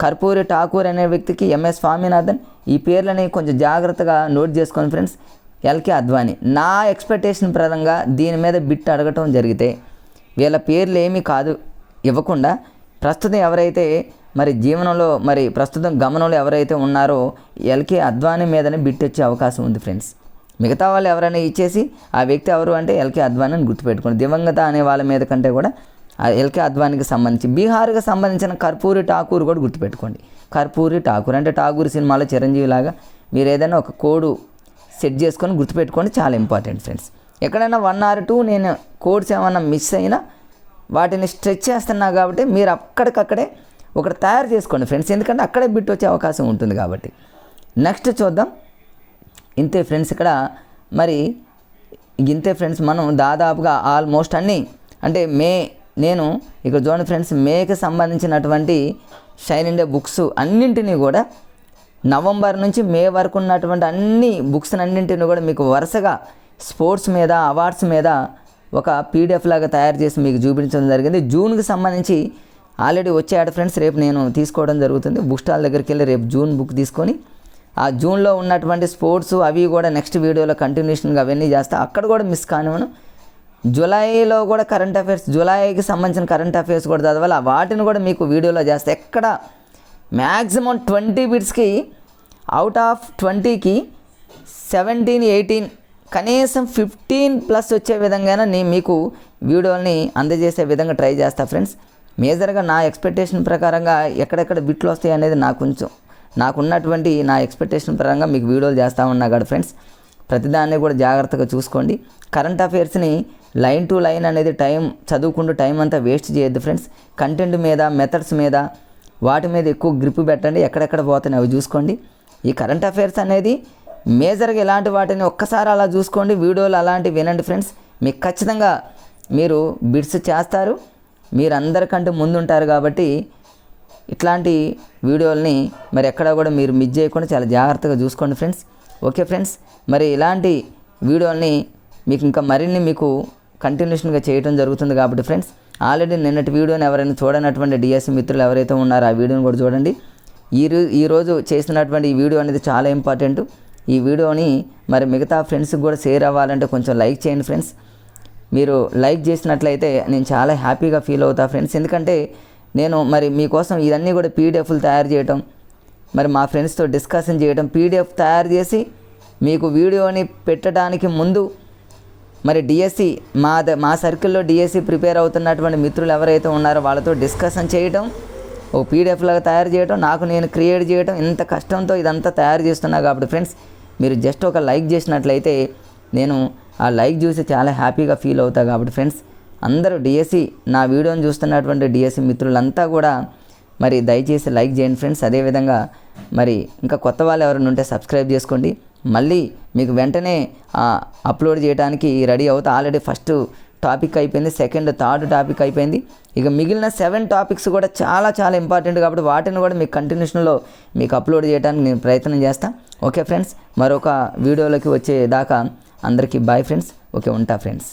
కర్పూరి ఠాకూర్ అనే వ్యక్తికి ఎంఎస్ స్వామినాథన్. ఈ పేర్లని కొంచెం జాగ్రత్తగా నోట్ చేసుకోండి ఫ్రెండ్స్. ఎల్కే అద్వానీ. నా ఎక్స్పెక్టేషన్ ప్రకారంగా దీని మీద బిట్ అడగటం జరిగితే వీళ్ళ పేర్లు ఏమీ కాదు ఇవ్వకుండా, ప్రస్తుతం ఎవరైతే మరి జీవనంలో ప్రస్తుతం గమనంలో ఎవరైతే ఉన్నారో ఎల్కే అద్వానీ మీదనే బిట్ వచ్చే అవకాశం ఉంది ఫ్రెండ్స్. మిగతా వాళ్ళు ఎవరైనా ఇచ్చేసి ఆ వ్యక్తి ఎవరు అంటే ఎల్కే అద్వానీ అని గుర్తుపెట్టుకోండి. దివంగత అనే వాళ్ళ మీద కంటే కూడా ఎల్కే అద్వానీకి సంబంధించి. బీహార్కి సంబంధించిన కర్పూరి ఠాకూర్ కూడా గుర్తుపెట్టుకోండి. కర్పూరి ఠాకూర్ అంటే ఠాకూర్ సినిమాలో చిరంజీవి లాగా మీరు ఏదైనా ఒక కోడ్ సెట్ చేసుకొని గుర్తుపెట్టుకోండి, చాలా ఇంపార్టెంట్ ఫ్రెండ్స్. ఎక్కడైనా 1 or 2 నేను కోడ్స్ ఏమైనా మిస్ అయినా వాటిని స్ట్రెచ్ చేస్తున్నా కాబట్టి మీరు అక్కడికక్కడే ఒకటి తయారు చేసుకోండి ఫ్రెండ్స్, ఎందుకంటే అక్కడే బిట్ వచ్చే అవకాశం ఉంటుంది కాబట్టి. నెక్స్ట్ చూద్దాం. ఇంతే ఫ్రెండ్స్, ఇక్కడ ఇంతే ఫ్రెండ్స్. మనం దాదాపుగా ఆల్మోస్ట్ అన్నీ అంటే మే నేను ఇక్కడ చూడండి ఫ్రెండ్స్, మేకి సంబంధించినటువంటి షైన్ ఇండియా బుక్స్ అన్నింటినీ కూడా నవంబర్ నుంచి మే వరకు ఉన్నటువంటి అన్ని బుక్స్ అన్నింటినీ కూడా మీకు వరుసగా స్పోర్ట్స్ మీద, అవార్డ్స్ మీద ఒక పీడిఎఫ్ లాగా తయారు చేసి మీకు చూపించడం జరిగింది. జూన్కి సంబంధించి ఆల్రెడీ వచ్చాడు ఫ్రెండ్స్, రేపు నేను తీసుకోవడం జరుగుతుంది. బుక్ స్టాల్ దగ్గరికి వెళ్ళి రేపు జూన్ బుక్ తీసుకొని ఆ జూన్లో ఉన్నటువంటి స్పోర్ట్స్ అవి కూడా నెక్స్ట్ వీడియోలో కంటిన్యూషన్గా అవన్నీ చేస్తా. అక్కడ కూడా మిస్ కానివ్వను. జూలైలో కూడా కరెంట్ అఫైర్స్, జూలైకి సంబంధించిన కరెంట్ అఫైర్స్ కూడా చదవాలి. వాటిని కూడా మీకు వీడియోలో చేస్తే ఎక్కడ మ్యాక్సిమం 20 బిట్స్కి అవుట్ ఆఫ్ 20కి 17, 18 కనీసం 15+ వచ్చే విధంగానే నేను మీకు వీడియోని అందజేసే విధంగా ట్రై చేస్తా ఫ్రెండ్స్. మేజర్గా నా ఎక్స్పెక్టేషన్ ప్రకారంగా ఎక్కడెక్కడ బిట్లు వస్తాయి అనేది నాకున్నటువంటి నా ఎక్స్పెక్టేషన్ ప్రకారంగా మీకు వీడియోలు చేస్తూ ఉన్నా కదా ఫ్రెండ్స్. ప్రతిదాన్ని కూడా జాగ్రత్తగా చూసుకోండి. కరెంట్ అఫైర్స్ని లైన్ టు లైన్ అనేది చదువుకుంటూ టైం అంతా వేస్ట్ చేయొద్దు ఫ్రెండ్స్. కంటెంట్ మీద, మెథడ్స్ మీద, వాటి మీద ఎక్కువ గ్రిప్ పెట్టండి. ఎక్కడెక్కడ పోతాయి అవి చూసుకోండి. ఈ కరెంట్ అఫైర్స్ అనేది మేజర్గా ఇలాంటి వాటిని ఒక్కసారి అలా చూసుకోండి. వీడియోలు అలాంటివి వినండి ఫ్రెండ్స్. మీకు ఖచ్చితంగా మీరు బిట్స్ చేస్తారు. మీరు అందరికంటే ముందుంటారు కాబట్టి ఇట్లాంటి వీడియోల్ని మరి ఎక్కడ కూడా మీరు మిస్ చేయకుండా చాలా జాగ్రత్తగా చూసుకోండి ఫ్రెండ్స్. ఓకే ఫ్రెండ్స్, మరి ఇలాంటి వీడియోల్ని మీకు ఇంకా మరిన్ని మీకు కంటిన్యూషన్గా చేయడం జరుగుతుంది కాబట్టి ఫ్రెండ్స్, ఆల్రెడీ నిన్నటి వీడియోని ఎవరైనా చూడనటువంటి డిఎస్సి మిత్రులు ఎవరైతే ఉన్నారో ఆ వీడియోని కూడా చూడండి. ఈరోజు చేసినటువంటి ఈ వీడియో అనేది చాలా ఇంపార్టెంట్. ఈ వీడియోని మరి మిగతా ఫ్రెండ్స్కి కూడా షేర్ అవ్వాలంటే కొంచెం లైక్ చేయండి ఫ్రెండ్స్. మీరు లైక్ చేసినట్లయితే నేను చాలా హ్యాపీగా ఫీల్ అవుతా ఫ్రెండ్స్. ఎందుకంటే నేను మరి మీకోసం ఇవన్నీ కూడా పీడిఎఫ్లు తయారు చేయటం, మరి మా ఫ్రెండ్స్తో డిస్కషన్ చేయటం, పీడిఎఫ్ తయారు చేసి మీకు వీడియోని పెట్టడానికి ముందు మరి డిఎస్సి మా సర్కిల్లో డిఎస్సి ప్రిపేర్ అవుతున్నటువంటి మిత్రులు ఎవరైతే ఉన్నారో వాళ్ళతో డిస్కషన్ చేయటం, ఓ పీడిఎఫ్ లాగా తయారు చేయటం, నాకు నేను క్రియేట్ చేయటం, ఇంత కష్టంతో ఇదంతా తయారు చేస్తున్నా కాబట్టి ఫ్రెండ్స్, మీరు జస్ట్ ఒక లైక్ చేసినట్లయితే నేను ఆ లైక్ చూసి చాలా హ్యాపీగా ఫీల్ అవుతా కాబట్టి ఫ్రెండ్స్, అందరూ డిఎస్సి నా వీడియోని చూస్తున్నటువంటి డిఎస్సి మిత్రులంతా కూడా మరి దయచేసి లైక్ చేయండి ఫ్రెండ్స్. అదేవిధంగా మరి ఇంకా కొత్త వాళ్ళు ఎవరైనా ఉంటే సబ్స్క్రైబ్ చేసుకోండి. మళ్ళీ మీకు వెంటనే అప్లోడ్ చేయడానికి రెడీ అవుతా. ఆల్రెడీ ఫస్ట్ టాపిక్ అయిపోయింది, సెకండ్, థర్డ్ టాపిక్ అయిపోయింది. ఇక మిగిలిన 7 టాపిక్స్ కూడా చాలా చాలా ఇంపార్టెంట్ కాబట్టి వాటిని కూడా మీకు కంటిన్యూషన్లో మీకు అప్లోడ్ చేయడానికి నేను ప్రయత్నం చేస్తాను. ఓకే ఫ్రెండ్స్, మరొక వీడియోలోకి వచ్చేదాకా అందరికీ బాయ్ ఫ్రెండ్స్. ఓకే, ఉంటా ఫ్రెండ్స్.